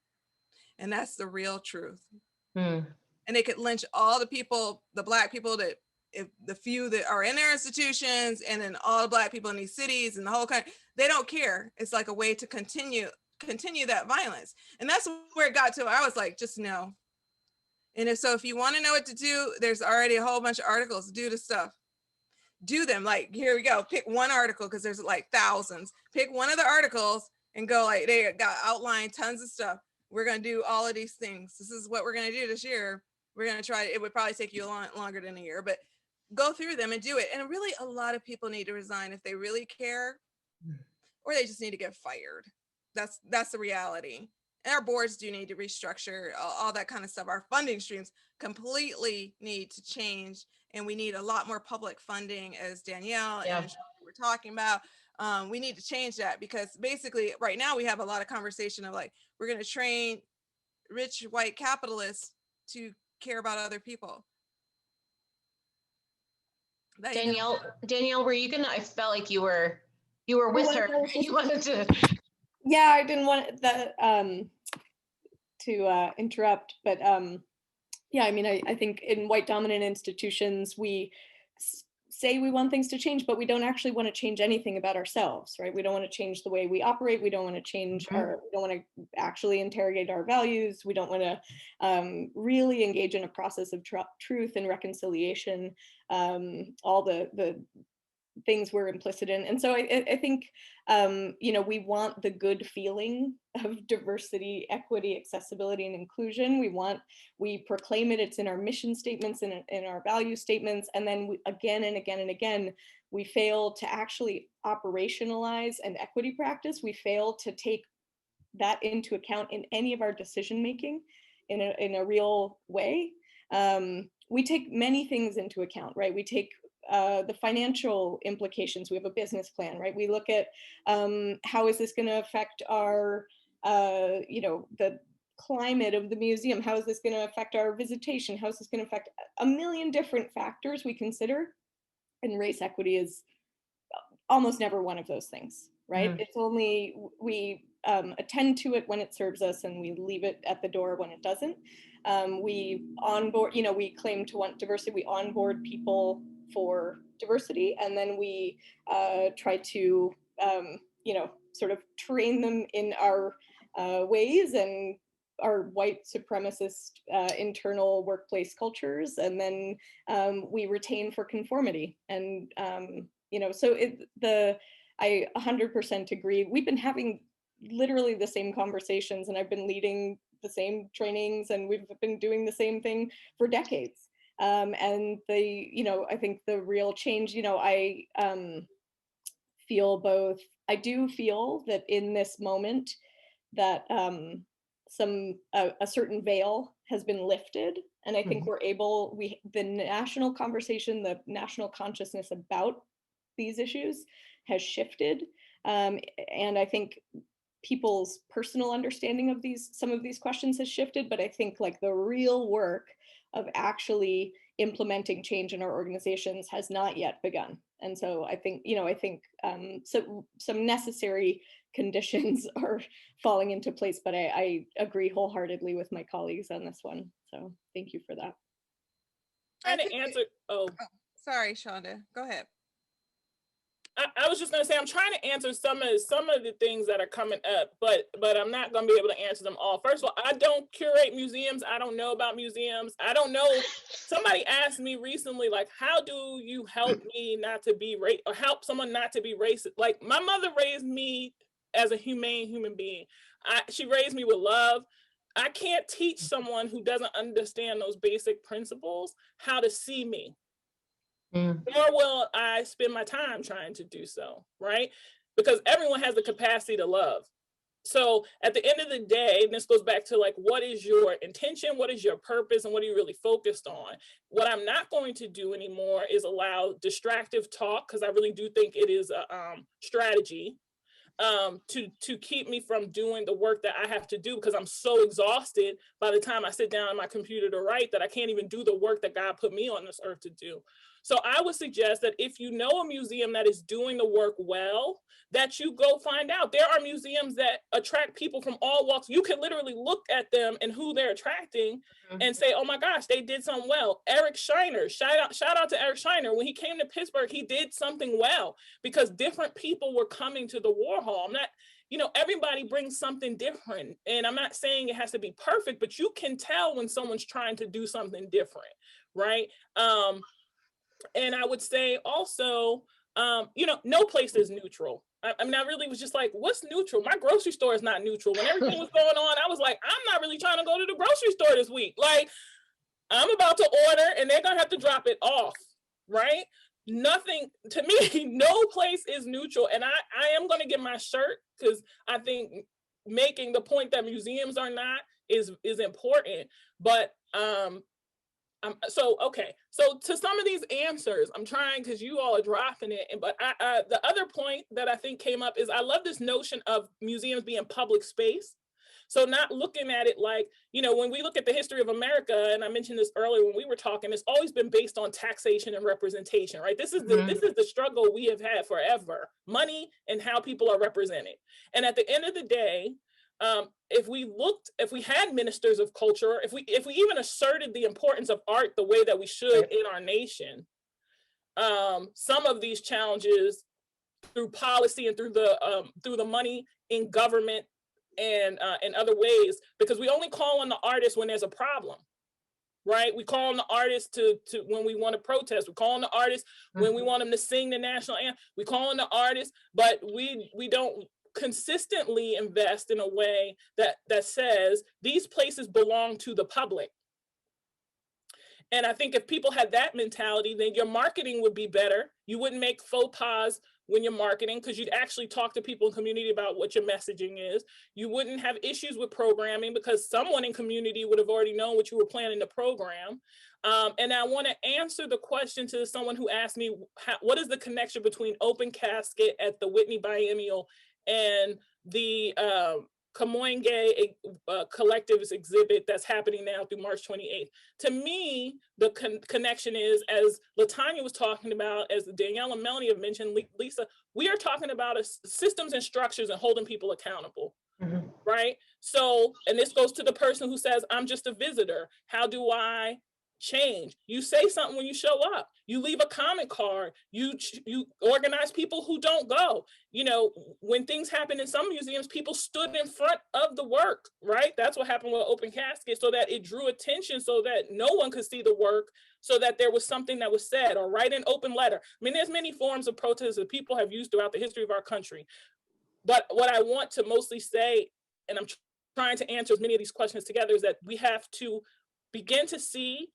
And that's the real truth. And they could lynch all the people, the Black people that, if the few that are in their institutions, and then all the Black people in these cities and the whole country, they don't care. It's like a way to continue that violence. And that's where it got to. I was like, just no. And if you want to know what to do, there's already a whole bunch of articles. Do the stuff. Do them. Like, here we go. Pick one article, because there's like thousands. Pick one of the articles and go, like, they got outlined tons of stuff. We're going to do all of these things. This is what we're going to do this year. We're going to try. It would probably take you a lot longer than a year, but go through them and do it. And really, a lot of people need to resign if they really care, or they just need to get fired. That's the reality. And our boards do need to restructure, all that kind of stuff. Our funding streams completely need to change, and we need a lot more public funding, as Danielle and Shonda were talking about. We need to change that, because basically right now we have a lot of conversation of like, we're going to train rich white capitalists to care about other people. Danielle, were you gonna? I felt like you were with her. You wanted to. Yeah, I didn't want that to interrupt, but yeah, I mean, I think in white dominant institutions, we say we want things to change, but we don't actually want to change anything about ourselves, right? We don't want to change the way we operate. We don't want to change we don't want to actually interrogate our values. We don't want to really engage in a process of truth and reconciliation, all the things we're implicit in. And so I think, you know, we want the good feeling of diversity, equity, accessibility, and inclusion. We proclaim it, it's in our mission statements and in our value statements. And then again and again and again, we fail to actually operationalize an equity practice. We fail to take that into account in any of our decision-making in a real way. We take many things into account, right? We take the financial implications. We have a business plan, right? We look at how is this going to affect our, you know, the climate of the museum? How is this going to affect our visitation? How is this going to affect a million different factors we consider? And race equity is almost never one of those things, right? It's only, we attend to it when it serves us, and we leave it at the door when it doesn't. We onboard, you know, we claim to want diversity. We onboard people for diversity, and then we try to, you know, sort of train them in our ways and our white supremacist internal workplace cultures, and then we retain for conformity. And so I 100% agree. We've been having literally the same conversations, and I've been leading the same trainings, and we've been doing the same thing for decades. And I think the real change, I do feel that in this moment that a certain veil has been lifted, and I think the national conversation, the national consciousness about these issues has shifted, and I think people's personal understanding of some of these questions has shifted, but I think like the real work of actually implementing change in our organizations has not yet begun. And so I think, so some necessary conditions are falling into place, but I agree wholeheartedly with my colleagues on this one. So thank you for that. Trying to answer. Sorry, Shonda, go ahead. I was just going to say, I'm trying to answer some of the things that are coming up, but I'm not going to be able to answer them all. First of all, I don't curate museums. I don't know about museums. I don't know. Somebody asked me recently, like, how do you help me not to be or help someone not to be racist? Like, my mother raised me as a humane human being. She raised me with love. I can't teach someone who doesn't understand those basic principles how to see me. Nor will I spend my time trying to do so, right? Because everyone has the capacity to love. So at the end of the day, and this goes back to like, what is your intention? What is your purpose? And what are you really focused on? What I'm not going to do anymore is allow distractive talk, because I really do think it is a strategy to keep me from doing the work that I have to do, because I'm so exhausted by the time I sit down on my computer to write that I can't even do the work that God put me on this earth to do. So I would suggest that if you know a museum that is doing the work well, that you go find out. There are museums that attract people from all walks. You can literally look at them and who they're attracting and say, oh my gosh, they did something well. Eric Shiner, shout out to Eric Shiner. When he came to Pittsburgh, he did something well because different people were coming to the Warhol. I'm not, everybody brings something different. And I'm not saying it has to be perfect, but you can tell when someone's trying to do something different, right? And I would say also, no place is neutral. I mean, I really was just like, what's neutral? My grocery store is not neutral. When everything was going on, I was like, I'm not really trying to go to the grocery store this week. Like, I'm about to order and they're going to have to drop it off, right? Nothing, to me, no place is neutral. And I am going to get my shirt, because I think making the point that museums are not is important. But so to some of these answers, I'm trying, because you all are dropping it. But the other point that I think came up is I love this notion of museums being public space. So not looking at it like, when we look at the history of America, and I mentioned this earlier when we were talking, it's always been based on taxation and representation, right? This is the struggle we have had forever, money and how people are represented. And at the end of the day, if we had ministers of culture, if we even asserted the importance of art the way that we should in our nation, some of these challenges through policy and through the money in government and in other ways, because we only call on the artists when there's a problem, right? We call on the artists to when we want to protest. We call on the artists when we want them to sing the national anthem. We call on the artists, but we don't consistently invest in a way that says these places belong to the public. And I think if people had that mentality, then your marketing would be better. You wouldn't make faux pas when you're marketing, because you'd actually talk to people in community about what your messaging is. You wouldn't have issues with programming, because someone in community would have already known what you were planning to program. And I want to answer the question to someone who asked me, what is the connection between Open Casket at the Whitney Biennial and the Kamoinge Collective's exhibit that's happening now through March 28th. To me, the connection is, as Latonya was talking about, as Danielle and Melanie have mentioned, Lisa, we are talking about systems and structures and holding people accountable, right? So, and this goes to the person who says, I'm just a visitor. How do I change. You say something when you show up. You leave a comment card. You organize people who don't go. You know, when things happen in some museums, people stood in front of the work, right? That's what happened with Open Casket, so that it drew attention, so that no one could see the work, so that there was something that was said, or write an open letter. I mean, there's many forms of protest that people have used throughout the history of our country. But what I want to mostly say, and I'm trying to answer as many of these questions together, is that we have to begin to see,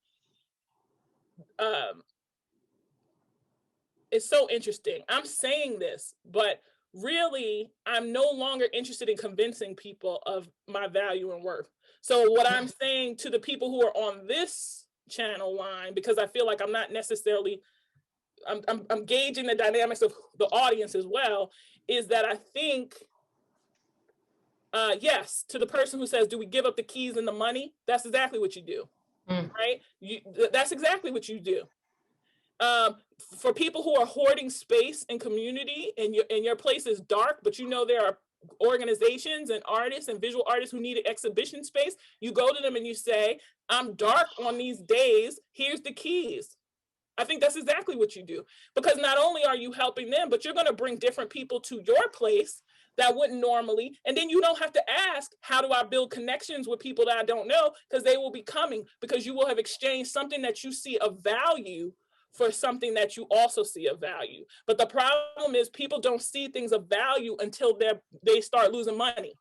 it's so interesting. I'm saying this, but really, I'm no longer interested in convincing people of my value and worth. So what I'm saying to the people who are on this channel line, because I feel like I'm not necessarily, I'm gauging the dynamics of the audience as well, is that I think, yes, to the person who says, do we give up the keys and the money? That's exactly what you do, right? That's exactly what you do. For people who are hoarding space and community, and your place is dark, but you know there are organizations and artists and visual artists who need an exhibition space, you go to them and you say, I'm dark on these days, here's the keys. I think that's exactly what you do, because not only are you helping them, but you're going to bring different people to your place that wouldn't normally, and then you don't have to ask, how do I build connections with people that I don't know, because they will be coming, because you will have exchanged something that you see of value for something that you also see of value. But the problem is people don't see things of value until they start losing money,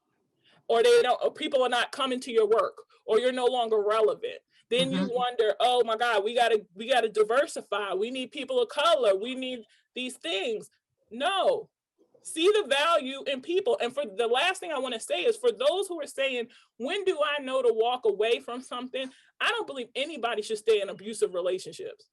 or or people are not coming to your work, or you're no longer relevant. Then you wonder, oh my God, we gotta diversify. We need people of color. We need these things. No, see the value in people. And for the last thing I want to say is, for those who are saying, when do I know to walk away from something? I don't believe anybody should stay in abusive relationships.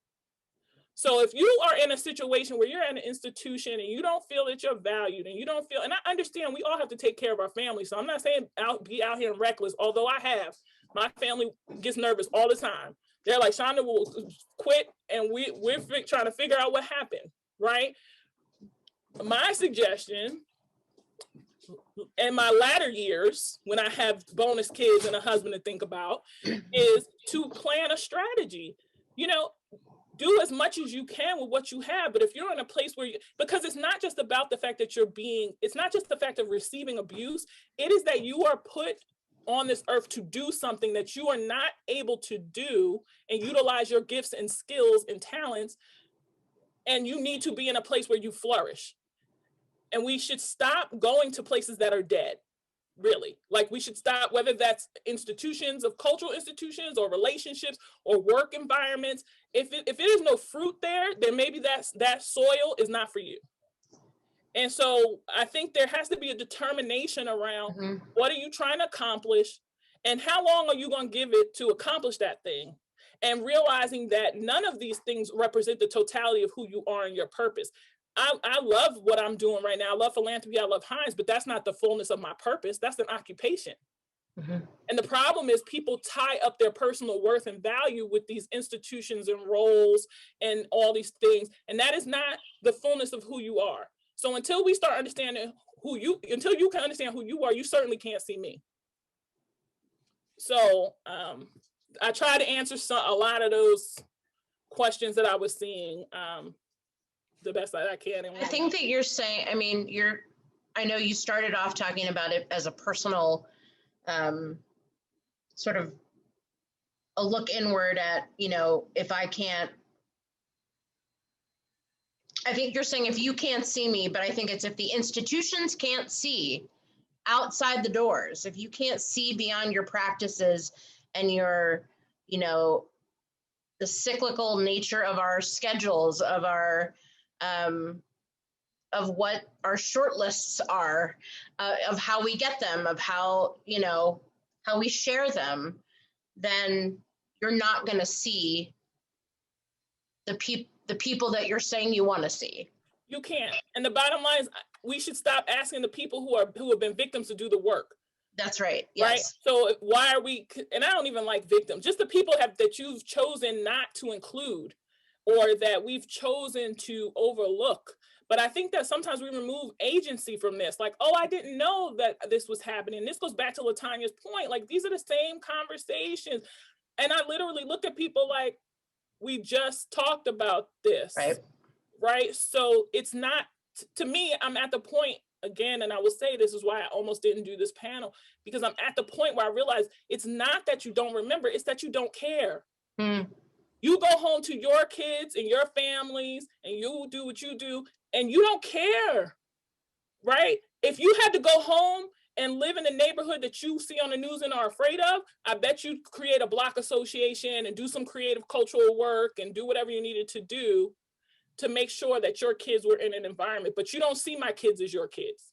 So if you are in a situation where you're at an institution and you don't feel that you're valued, and you don't feel, and I understand we all have to take care of our family. So I'm not saying be out here and reckless, although my family gets nervous all the time. They're like, Shonda will quit, and we're trying to figure out what happened, right? My suggestion in my latter years, when I have bonus kids and a husband to think about, is to plan a strategy. You know, do as much as you can with what you have. But if you're in a place where because it's not just about the fact that it's not just the fact of receiving abuse, it is that you are put on this earth to do something that you are not able to do and utilize your gifts and skills and talents. And you need to be in a place where you flourish. And we should stop going to places that are dead. Really, like we should stop, whether that's institutions of cultural institutions or relationships or work environments. If it is no fruit there, then maybe that soil is not for you. And so I think there has to be a determination around what are you trying to accomplish, and how long are you going to give it to accomplish that thing, and realizing that none of these things represent the totality of who you are and your purpose. I love what I'm doing right now. I love philanthropy. I love Heinz, but that's not the fullness of my purpose. That's an occupation. And the problem is people tie up their personal worth and value with these institutions and roles and all these things. And that is not the fullness of who you are. So until we start understanding until you can understand who you are, you certainly can't see me. So I try to answer a lot of those questions that I was seeing the best that I can. I think that you're saying, I mean, I know you started off talking about it as a personal sort of a look inward at, you know, if I can't, I think you're saying if you can't see me, but I think it's if the institutions can't see outside the doors, if you can't see beyond your practices and your, you know, the cyclical nature of our schedules, of our of what our short lists are, of how we get them, of how, you know, how we share them, then you're not going to see the people that you're saying you want to see. You can't. And the bottom line is we should stop asking the people who have been victims to do the work. That's right. Yes. Right. So why are we, and I don't even like victims, just the people that you've chosen not to include, or that we've chosen to overlook. But I think that sometimes we remove agency from this. Like, oh, I didn't know that this was happening. This goes back to Latonya's point. Like, these are the same conversations. And I literally look at people like, we just talked about this. Right. So it's not, to me, I'm at the point again, and I will say this is why I almost didn't do this panel, because I'm at the point where I realize it's not that you don't remember, it's that you don't care. You go home to your kids and your families and you do what you do and you don't care, right? If you had to go home and live in a neighborhood that you see on the news and are afraid of, I bet you'd create a block association and do some creative cultural work and do whatever you needed to do to make sure that your kids were in an environment. But you don't see my kids as your kids.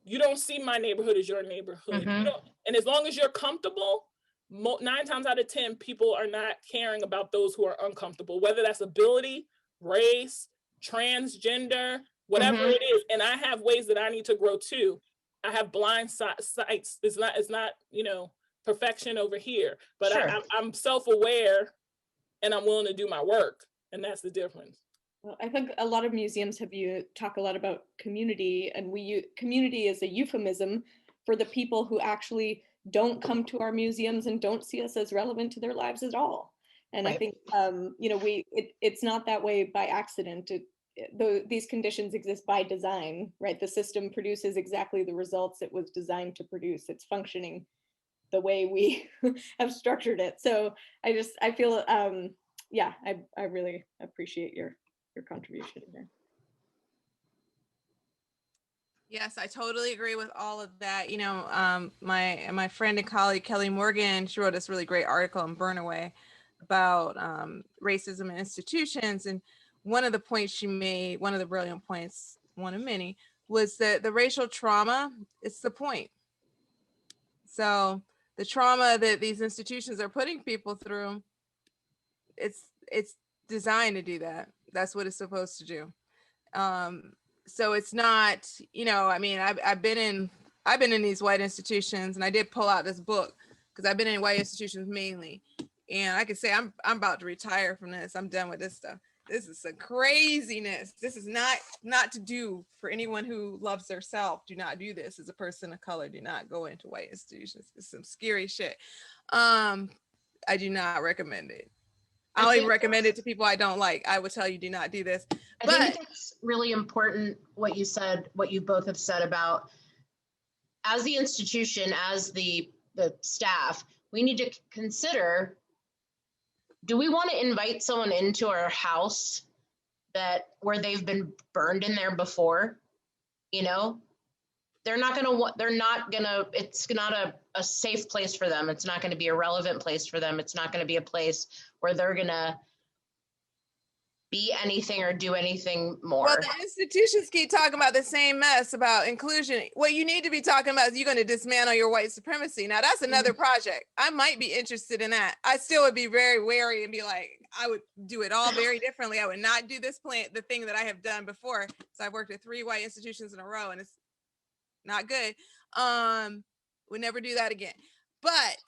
You don't see my neighborhood as your neighborhood. You don't, and as long as you're comfortable, 9 times out of 10, people are not caring about those who are uncomfortable, whether that's ability, race, transgender, whatever it is. And I have ways that I need to grow too. I have blind sites. It's not, you know, perfection over here, but I'm self-aware and I'm willing to do my work. And that's the difference. Well, I think a lot of museums talk a lot about community, and community is a euphemism for the people who actually don't come to our museums and don't see us as relevant to their lives at all. And I think, you know, it's not that way by accident. These conditions exist by design, right? The system produces exactly the results it was designed to produce. It's functioning the way we have structured it. So I feel, yeah, I really appreciate your contribution there. Yes, I totally agree with all of that. You know, my friend and colleague, Kelly Morgan, she wrote this really great article in Burn Away about racism in institutions. And one of the points she made, one of the brilliant points, one of many, was that the racial trauma, it's the point. So the trauma that these institutions are putting people through, it's designed to do that. That's what it's supposed to do. So it's not, you know, I mean, I've been in these white institutions, and I did pull out this book because I've been in white institutions mainly. And I can say I'm about to retire from this. I'm done with this stuff. This is some craziness. This is not to do for anyone who loves their self. Do not do this as a person of color. Do not go into white institutions. It's some scary shit. I do not recommend it. I'll even recommend it to people I don't like. I would tell you, do not do this. I think that's really important what you said, what you both have said about, as the institution, as the staff, we need to consider, do we want to invite someone into our house where they've been burned in there before? You know, it's not a safe place for them. It's not going to be a relevant place for them. It's not going to be a place where they're going to be anything or do anything more. Well, the institutions keep talking about the same mess about inclusion. What you need to be talking about is you're going to dismantle your white supremacy. Now, that's another project. I might be interested in that. I still would be very wary and be like, I would do it all very differently. I would not do the thing that I have done before. So I've worked at 3 white institutions in a row, and it's not good. Would never do that again. But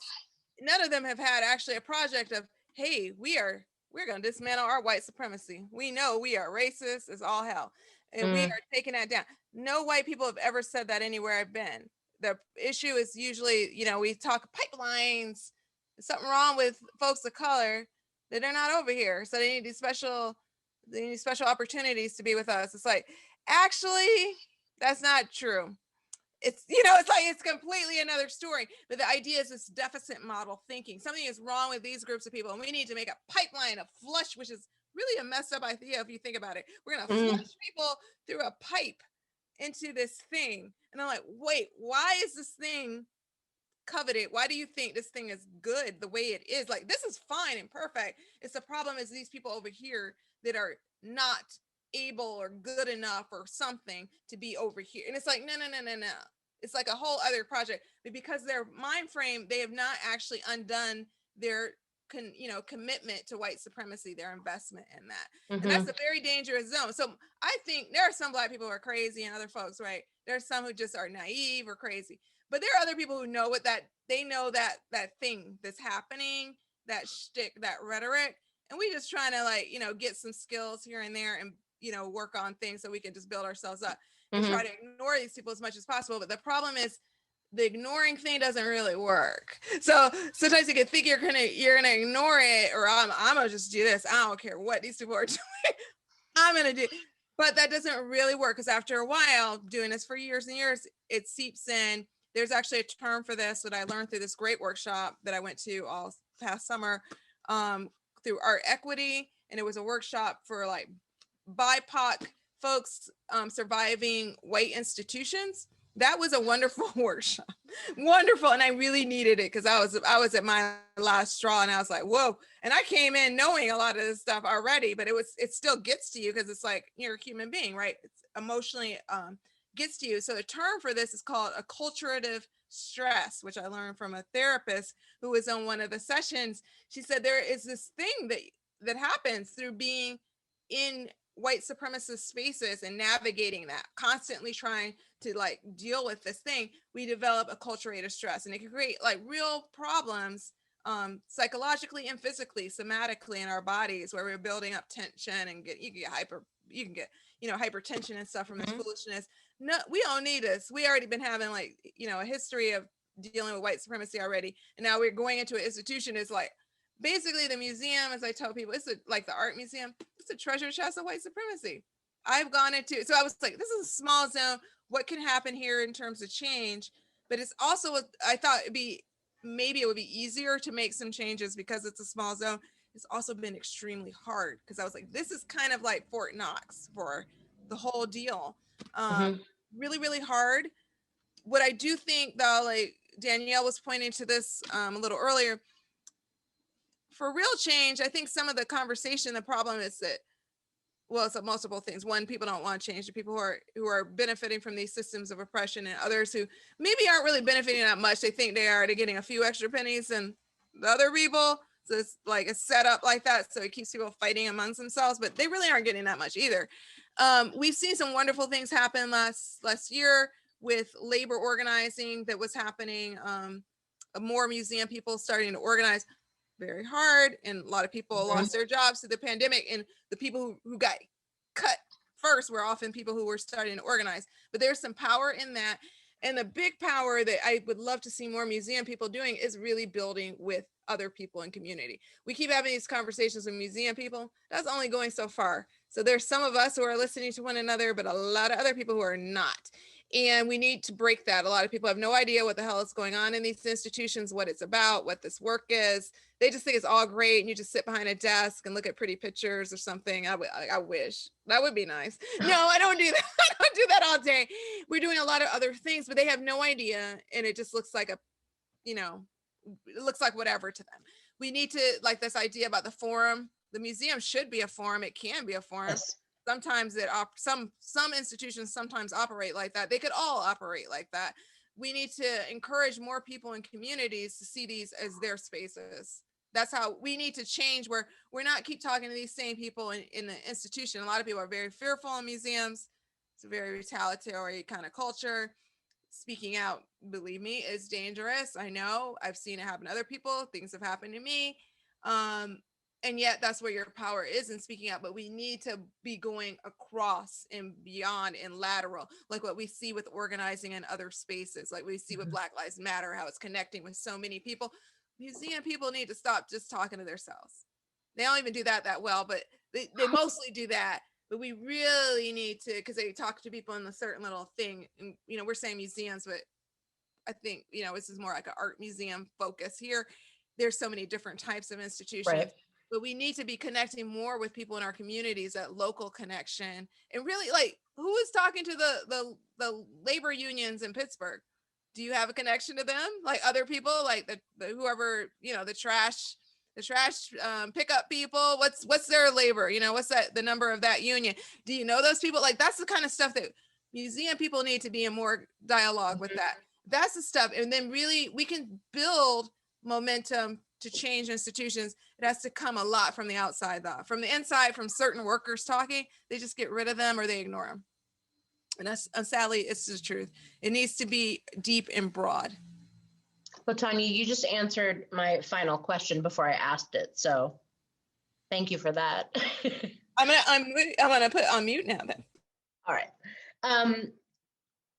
none of them have had actually a project of, hey, we're going to dismantle our white supremacy. We know we are racist as all hell, and we are taking that down. No white people have ever said that anywhere I've been. The issue is usually, you know, we talk pipelines. There's something wrong with folks of color that they're not over here, so they need these special opportunities to be with us. It's like, actually, that's not true. It's, you know, it's like, it's completely another story. But the idea is this deficit model thinking. Something is wrong with these groups of people, and we need to make a pipeline, a flush, which is really a messed up idea if you think about it. We're going to flush people through a pipe into this thing. And I'm like, wait, why is this thing coveted? Why do you think this thing is good the way it is? Like, this is fine and perfect. It's the problem is these people over here that are not able or good enough or something to be over here. And it's like, no. It's like a whole other project. But because their mind frame, they have not actually undone their commitment to white supremacy, their investment in that. And that's a very dangerous zone. So I think there are some Black people who are crazy and other folks, right? There's some who just are naive or crazy. But there are other people who know they know that thing that's happening, that shtick, that rhetoric. And we just trying to get some skills here and there and, work on things so we can just build ourselves up and try to ignore these people as much as possible. But the problem is the ignoring thing doesn't really work. So sometimes you can think you're gonna ignore it, or I'm gonna just do this. I don't care what these people are doing. I'm gonna do, but that doesn't really work, because after a while, doing this for years and years, it seeps in. There's actually a term for this that I learned through this great workshop that I went to all past summer, through Art Equity, and it was a workshop for like BIPOC folks surviving white institutions. That was a wonderful workshop, wonderful, and I really needed it, because I was at my last straw, and I was like, whoa. And I came in knowing a lot of this stuff already, but it still gets to you, because it's like you're a human being, right? It's emotionally gets to you. So the term for this is called acculturative stress, which I learned from a therapist who was on one of the sessions. She said there is this thing that happens through being in white supremacist spaces and navigating that, constantly trying to like deal with this thing. We develop acculturative stress, and it can create like real problems psychologically and physically, somatically in our bodies, where we're building up tension and you can get hypertension and stuff from this foolishness. No, we don't need this. We already been having like a history of dealing with white supremacy already, and now we're going into an institution. It's like basically the museum, as I tell people, like the art museum, it's a treasure chest of white supremacy. I've gone into, so I was like, this is a small zone. What can happen here in terms of change? But it's also, I thought maybe it would be easier to make some changes because it's a small zone. It's also been extremely hard, because I was like, this is kind of like Fort Knox for the whole deal. Really, really hard. What I do think though, like Danielle was pointing to this a little earlier, for real change, I think some of the conversation, the problem is that, well, it's multiple things. One, people don't want to change. The people who are benefiting from these systems of oppression, and others who maybe aren't really benefiting that much. They think they are. They're getting a few extra pennies than the other people. So it's like a setup like that. So it keeps people fighting amongst themselves, but they really aren't getting that much either. We've seen some wonderful things happen last year with labor organizing that was happening. More museum people starting to organize. Very hard, and a lot of people lost their jobs to the pandemic, and the people who got cut first were often people who were starting to organize. But there's some power in that, and the big power that I would love to see more museum people doing is really building with other people in community. We keep having these conversations with museum people. That's only going so far. So there's some of us who are listening to one another, but a lot of other people who are not. And we need to break that. A lot of people have no idea what the hell is going on in these institutions, what it's about, what this work is. They just think it's all great, and you just sit behind a desk and look at pretty pictures or something. I wish that would be nice. No, I don't do that. I don't do that all day. We're doing a lot of other things, but they have no idea, and it just looks like it looks like whatever to them. We need to, like this idea about the forum. The museum should be a forum. It can be a forum. Yes. Sometimes some institutions sometimes operate like that. They could all operate like that. We need to encourage more people in communities to see these as their spaces. That's how we need to change, where we're not keep talking to these same people in the institution. A lot of people are very fearful in museums. It's a very retaliatory kind of culture. Speaking out, believe me, is dangerous. I know. I've seen it happen to other people. Things have happened to me. And yet that's where your power is in speaking out. But we need to be going across and beyond and lateral, like what we see with organizing in other spaces, like we see with Black Lives Matter, how it's connecting with so many people. Museum people need to stop just talking to themselves. They don't even do that well, but they mostly do that. But we really need to, because they talk to people in a certain little thing. And, we're saying museums, but I think, this is more like an art museum focus here. There's so many different types of institutions. Right. But we need to be connecting more with people in our communities, that local connection. And really, like, who is talking to the labor unions in Pittsburgh? Do you have a connection to them? Like other people, like the whoever, the trash pickup people? What's their labor? What's the number of that union? Do you know those people? Like, that's the kind of stuff that museum people need to be in more dialogue with that. That's the stuff. And then really we can build momentum to change institutions. It has to come a lot from the outside, though. From the inside, from certain workers talking, they just get rid of them or they ignore them. And that's, sadly, it's the truth. It needs to be deep and broad. Well, Tanya, you just answered my final question before I asked it. So thank you for that. I'm gonna put it on mute now then. All right.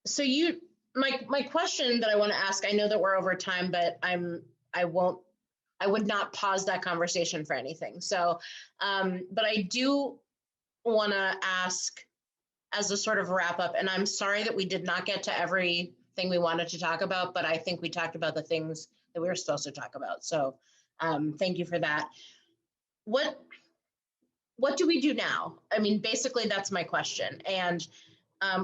So you my question that I want to ask, I know that we're over time, but I would not pause that conversation for anything. So, but I do want to ask as a sort of wrap up, and I'm sorry that we did not get to everything we wanted to talk about, but I think we talked about the things that we were supposed to talk about. So thank you for that. What do we do now? I mean, basically that's my question. And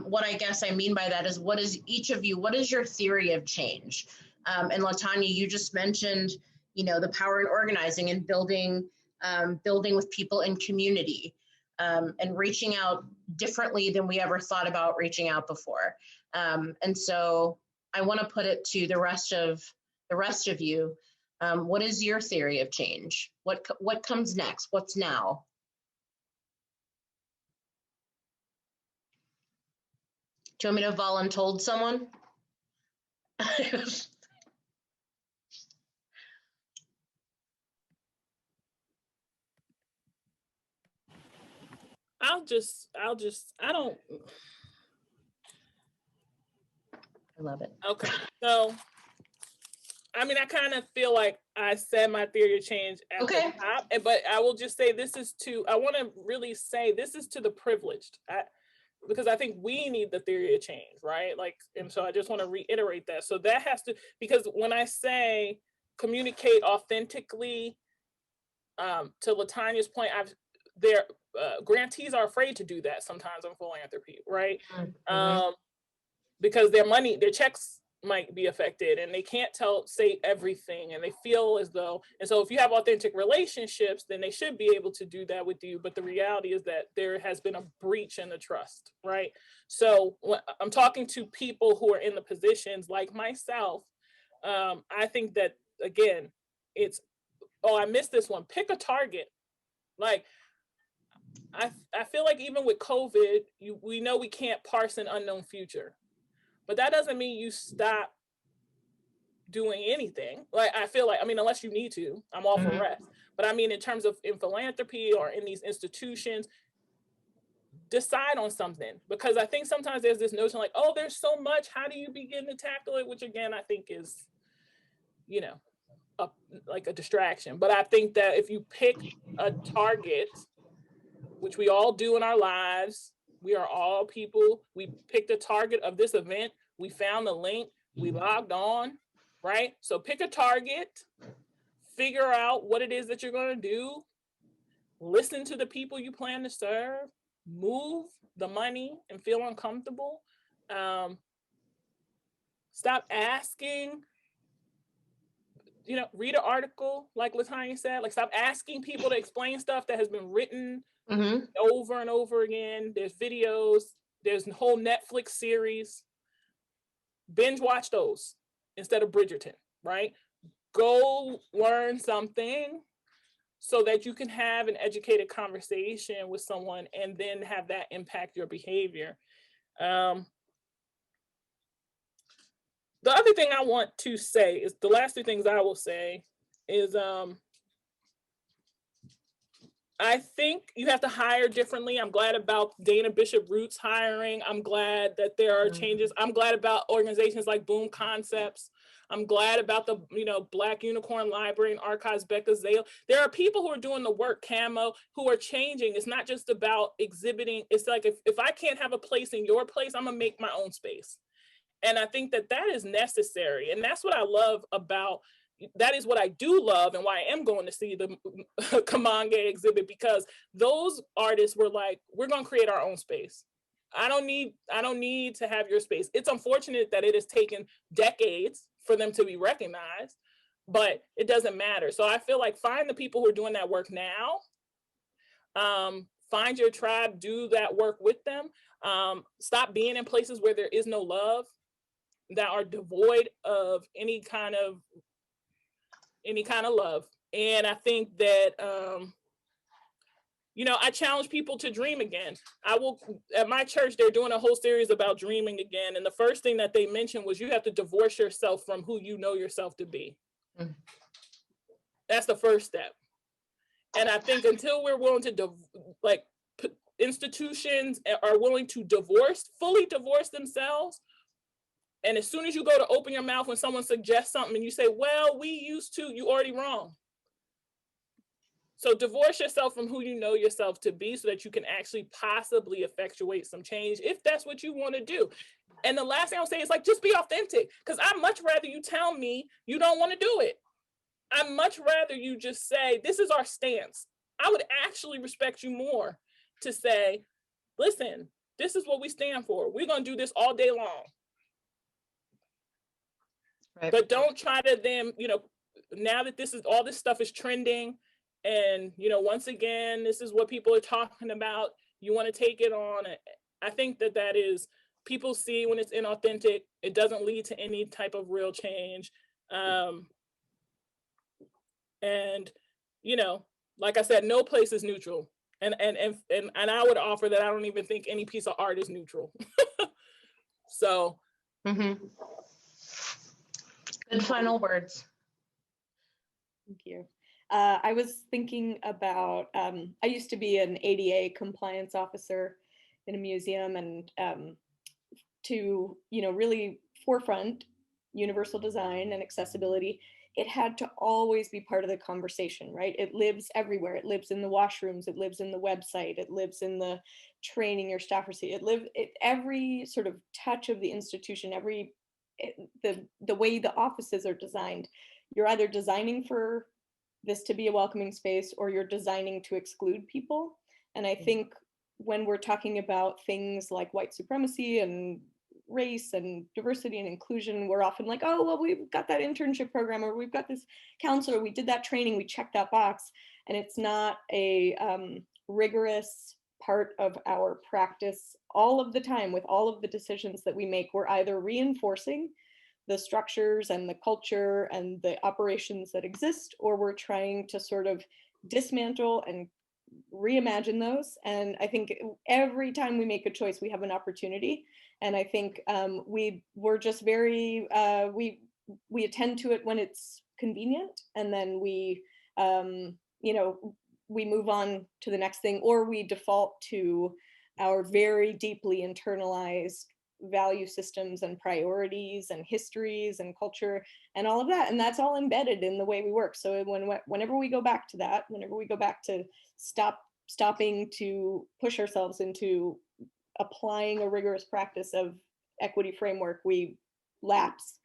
what I guess I mean by that is, what is your theory of change? And Latonya, you just mentioned, the power in organizing and building with people in community, and reaching out differently than we ever thought about reaching out before. And so I want to put it to the rest of you. What is your theory of change? What comes next? What's now? Do you want me to voluntold someone? I love it. Okay. So, I mean, I kind of feel like I said my theory of change at the top, but I will just say I want to really say this is to the privileged. Because I think we need the theory of change, right? Like, and so I just want to reiterate that. So that has to, because when I say communicate authentically, to Latonya's point, grantees are afraid to do that sometimes in philanthropy, right? Mm-hmm. Because their checks might be affected and they can't say everything, and they feel as though, and so if you have authentic relationships, then they should be able to do that with you. But the reality is that there has been a breach in the trust, right? So when I'm talking to people who are in the positions like myself, I think that, again, I missed this one. Pick a target. Like, I feel like even with COVID, we know we can't parse an unknown future. But that doesn't mean you stop doing anything. Like, I feel like, I mean, unless you need to, I'm all for rest. But I mean, in terms of in philanthropy or in these institutions, decide on something. Because I think sometimes there's this notion like, oh, there's so much, how do you begin to tackle it? Which again, I think is, like a distraction. But I think that if you pick a target, which we all do in our lives, we are all people, we picked a target of this event, we found the link, we logged on, right? So pick a target, figure out what it is that you're going to do, listen to the people you plan to serve, move the money and feel uncomfortable. Stop asking, read an article, like Latonya said, like stop asking people to explain stuff that has been written over and over again. There's videos, there's a whole Netflix series. Binge watch those instead of Bridgerton, right? Go learn something so that you can have an educated conversation with someone and then have that impact your behavior. The other thing I want to say is, the last two things I will say is, I think you have to hire differently. I'm glad about Dana Bishop Roots hiring. I'm glad that there are changes. I'm glad about organizations like Boom Concepts. I'm glad about the, Black Unicorn Library and Archives, Becca Zale. There are people who are doing the work, Camo, who are changing. It's not just about exhibiting. It's like, if I can't have a place in your place, I'm gonna make my own space. And I think that is necessary. And that's what I love about, that is what I do love, and why I am going to see the Kamange exhibit, because those artists were like, we're going to create our own space. I don't need to have your space. It's unfortunate that it has taken decades for them to be recognized, but it doesn't matter. So I feel like find the people who are doing that work now. Find your tribe, do that work with them. Stop being in places where there is no love, that are devoid of any kind of love. And I think that, I challenge people to dream again. At my church, they're doing a whole series about dreaming again. And the first thing that they mentioned was, you have to divorce yourself from who you know yourself to be. That's the first step. And I think until we're willing to, institutions are willing to fully divorce themselves And as soon as you go to open your mouth when someone suggests something and you say, well, we used to, you already wrong. So divorce yourself from who you know yourself to be so that you can actually possibly effectuate some change if that's what you want to do. And the last thing I'll say is like, just be authentic, because I'd much rather you tell me you don't want to do it. I'd much rather you just say, this is our stance. I would actually respect you more to say, listen, this is what we stand for. We're going to do this all day long. Right. But don't try to then, now that all this stuff is trending, and, once again, this is what people are talking about, you want to take it on. I think that is, people see when it's inauthentic, it doesn't lead to any type of real change. And, like I said, no place is neutral. And I would offer that I don't even think any piece of art is neutral. So. Mm-hmm. Good final words. Thank you. I was thinking about, I used to be an ADA compliance officer in a museum, and to, really forefront universal design and accessibility, it had to always be part of the conversation, right? It lives everywhere. It lives in the washrooms. It lives in the website. It lives in the training your staff receive. Every sort of touch of the institution, the way the offices are designed, you're either designing for this to be a welcoming space, or you're designing to exclude people. And I think when we're talking about things like white supremacy and race and diversity and inclusion, we're often like, oh, well, we've got that internship program, or we've got this counselor, we did that training, we checked that box. And it's not a rigorous part of our practice all of the time. With all of the decisions that we make, we're either reinforcing the structures and the culture and the operations that exist, or we're trying to sort of dismantle and reimagine those. And I think every time we make a choice, we have an opportunity. And I think we're just very, we attend to it when it's convenient, and then we move on to the next thing, or we default to our very deeply internalized value systems and priorities and histories and culture and all of that. And that's all embedded in the way we work. So whenever we go back to that, whenever we go back to stopping to push ourselves into applying a rigorous practice of equity framework, we lapse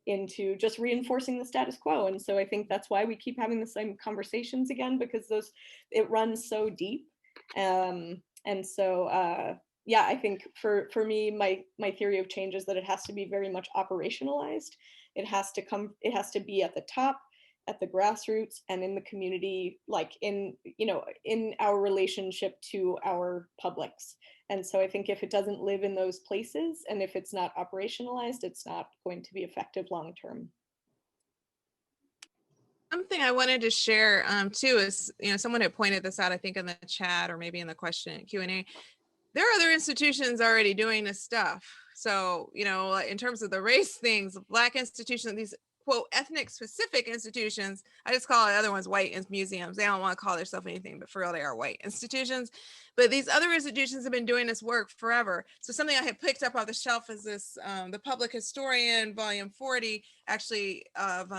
into just reinforcing the status quo. And so I think that's why we keep having the same conversations again, because it runs so deep. And so yeah, I think for me, my theory of change is that it has to be very much operationalized. It has to be at the top, at the grassroots, and in the community, like in our relationship to our publics. And so I think if it doesn't live in those places, and if it's not operationalized, it's not going to be effective long term. Something I wanted to share too is, someone had pointed this out, I think in the chat or maybe in the question Q&A. There are other institutions already doing this stuff. So, in terms of the race things, Black institutions, these quote ethnic specific institutions, I just call the other ones white museums. They don't want to call themselves anything, but for real, they are white institutions. But these other institutions have been doing this work forever. So something I had picked up off the shelf is this, the Public Historian, volume 40, actually of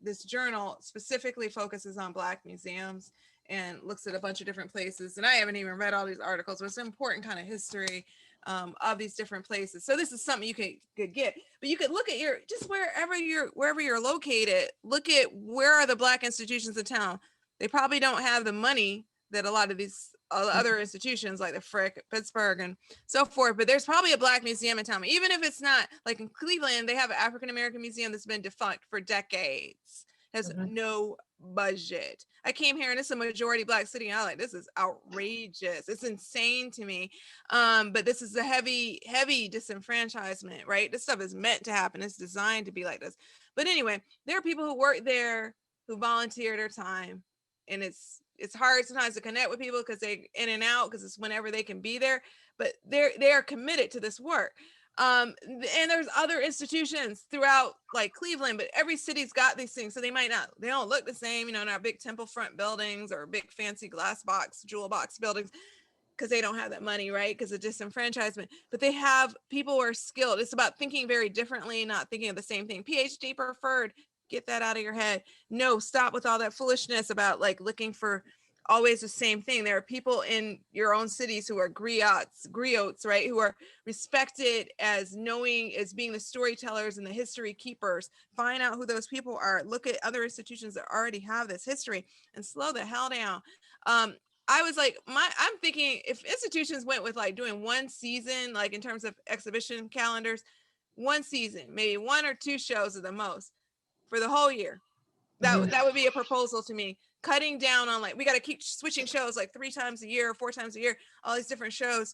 this journal specifically focuses on Black museums and looks at a bunch of different places. And I haven't even read all these articles, but it's an important kind of history of these different places. So this is something you could get, but you could look at wherever you're located, look at where are the Black institutions in town. They probably don't have the money that a lot of these other institutions like the Frick Pittsburgh and so forth, but there's probably a Black museum in town. Even if it's not, like in Cleveland, they have an African-American museum that's been defunct for decades, has no budget. I came here and it's a majority Black city, and I'm like, this is outrageous. It's insane to me. But this is a heavy disenfranchisement, right? This stuff is meant to happen. It's designed to be like this. But anyway, there are people who work there who volunteer their time, and it's hard sometimes to connect with people because they're in and out because it's whenever they can be there, but they are committed to this work. And there's other institutions throughout like Cleveland, but every city's got these things. So they don't look the same, not big temple front buildings or big fancy glass box, jewel box buildings. because they don't have that money, right? Because of disenfranchisement, but they have people who are skilled. It's about thinking very differently, not thinking of the same thing. PhD preferred, get that out of your head. No, stop with all that foolishness about like looking for always the same thing. There are people in your own cities who are griots, right? Who are respected as knowing, as being the storytellers and the history keepers. Find out who those people are. Look at other institutions that already have this history and slow the hell down. I was like, I'm thinking if institutions went with like doing one season, like in terms of exhibition calendars, one season, maybe 1 or 2 shows at the most for the whole year. That would be a proposal to me. Cutting down on like, we got to keep switching shows like 3 times a year, 4 times a year, all these different shows.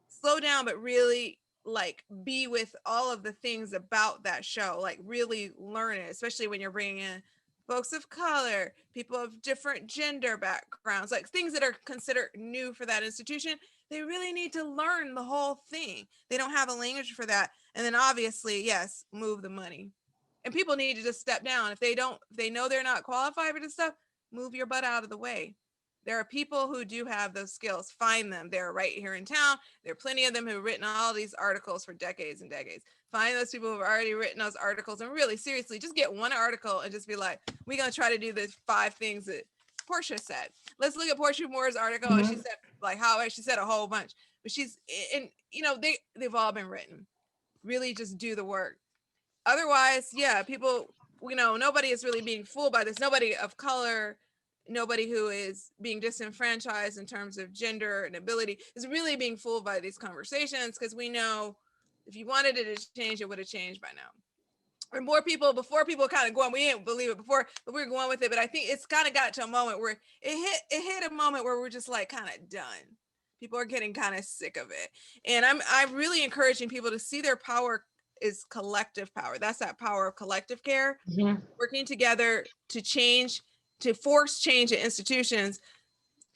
Slow down, but really like be with all of the things about that show, like really learn it, especially when you're bringing in folks of color, people of different gender backgrounds, like things that are considered new for that institution. They really need to learn the whole thing. They don't have a language for that. And then obviously, yes, move the money. And people need to just step down. If they know they're not qualified for this stuff, move your butt out of the way. There are people who do have those skills. Find them. They're right here in town. There are plenty of them who have written all these articles for decades and decades. Find those people who have already written those articles and really seriously just get one article and just be like, we're going to try to do the 5 things that Portia said. Let's look at Portia Moore's article. And she said like how she said a whole bunch, but they've all been written. Really just do the work. Otherwise, yeah, people, nobody is really being fooled by this. Nobody of color, nobody who is being disenfranchised in terms of gender and ability is really being fooled by these conversations, because we know if you wanted it to change, it would have changed by now. Or more people, before people kind of going, we didn't believe it before, but we were going with it. But I think it's kind of got to a moment where it hit a moment where we're just like kind of done. People are getting kind of sick of it. And I'm really encouraging people to see their power is collective power. That's that power of collective care, working together to change, to force change in institutions.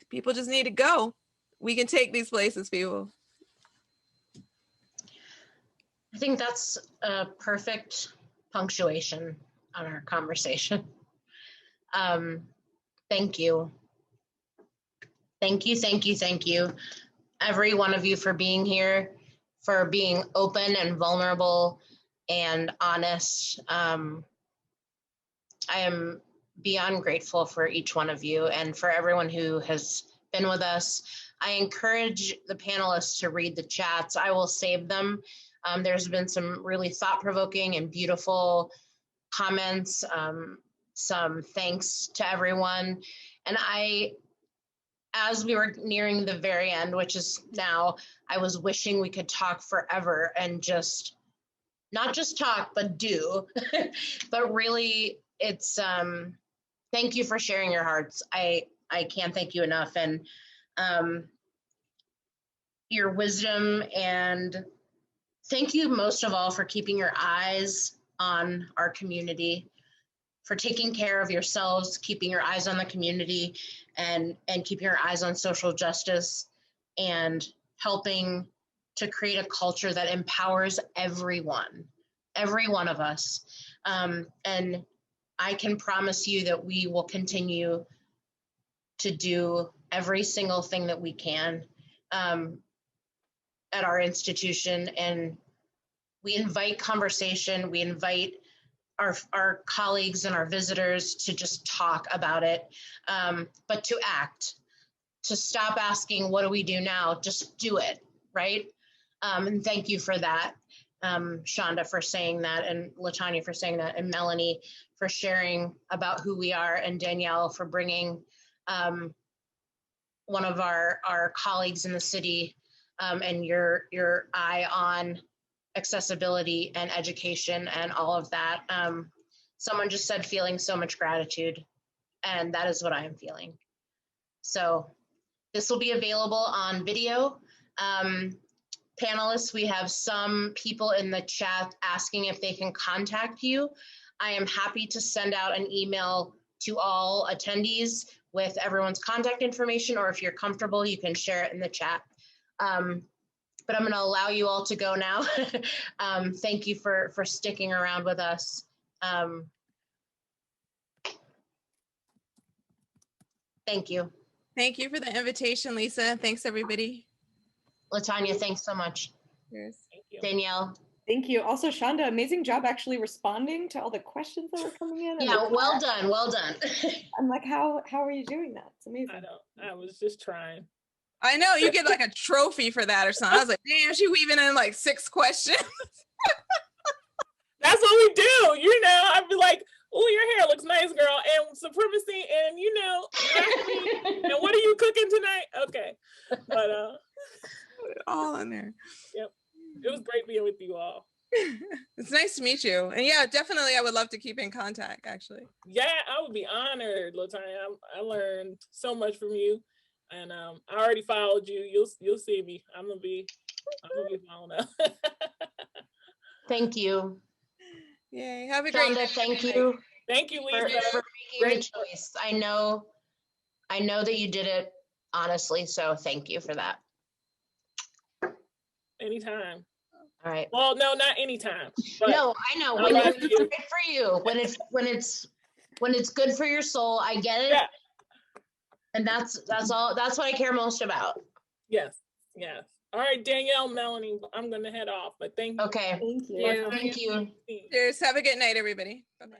People just need to go. We can take these places, people. I think that's a perfect punctuation on our conversation. Thank you. Thank you, thank you, thank you, every one of you, for being here, for being open and vulnerable and honest. I am beyond grateful for each one of you and for everyone who has been with us. I encourage the panelists to read the chats. I will save them. There's been some really thought-provoking and beautiful comments, some thanks to everyone. And as we were nearing the very end, which is now, I was wishing we could talk forever and just, not just talk, but do. But really, it's, thank you for sharing your hearts. I can't thank you enough. And your wisdom, and thank you most of all for keeping your eyes on our community, for taking care of yourselves, keeping your eyes on the community, and keeping your eyes on social justice, and helping to create a culture that empowers every one of us. And I can promise you that we will continue to do every single thing that we can at our institution. And we invite conversation, we invite our colleagues and our visitors to just talk about it, but to act, to stop asking, what do we do now? Just do it, right? And thank you for that, Shonda, for saying that, and Latonya for saying that, and Melanie for sharing about who we are, and Danielle for bringing one of our colleagues in the city and your eye on accessibility and education and all of that. Someone just said feeling so much gratitude, and that is what I am feeling. So this will be available on video. Panelists, we have some people in the chat asking if they can contact you. I am happy to send out an email to all attendees with everyone's contact information, or if you're comfortable, you can share it in the chat. But I'm going to allow you all to go now. Thank you for sticking around with us. Thank you. Thank you for the invitation, Lisa. Thanks, everybody. Latonya, thanks so much. Cheers. Thank you. Danielle. Thank you. Also, Shonda, amazing job actually responding to all the questions that were coming in. and Yeah, the well chat. done, well done. I'm like, how are you doing that? It's amazing. I was just trying. I know you get like a trophy for that or something. I was like, damn, she weaving in like 6 questions. That's what we do. You know, I'd be like, oh, your hair looks nice, girl. And supremacy, and you know, and what are you cooking tonight? Okay. But All in there. yep. It was great being with you all. It's nice to meet you. And yeah, definitely I would love to keep in contact, actually. Yeah, I would be honored, Latonya. I learned so much from you. And I already followed you. You'll see me. I'm gonna be following up. Thank you. Yay. Have a great Shonda, day. thank you Thank you, for Lisa. making Great. the choice. I know that you did it honestly, so thank you for that. Anytime. All right. Well, no, not anytime. But No, I know. I When love it's you. right for you, when it's good for your soul, I get it. Yeah. And that's what I care most about. Yes. Yes. All right, Danielle, Melanie, I'm gonna head off, but thank you. Okay. Thank you. Thank you. Cheers. Have a good night, everybody. Bye-bye.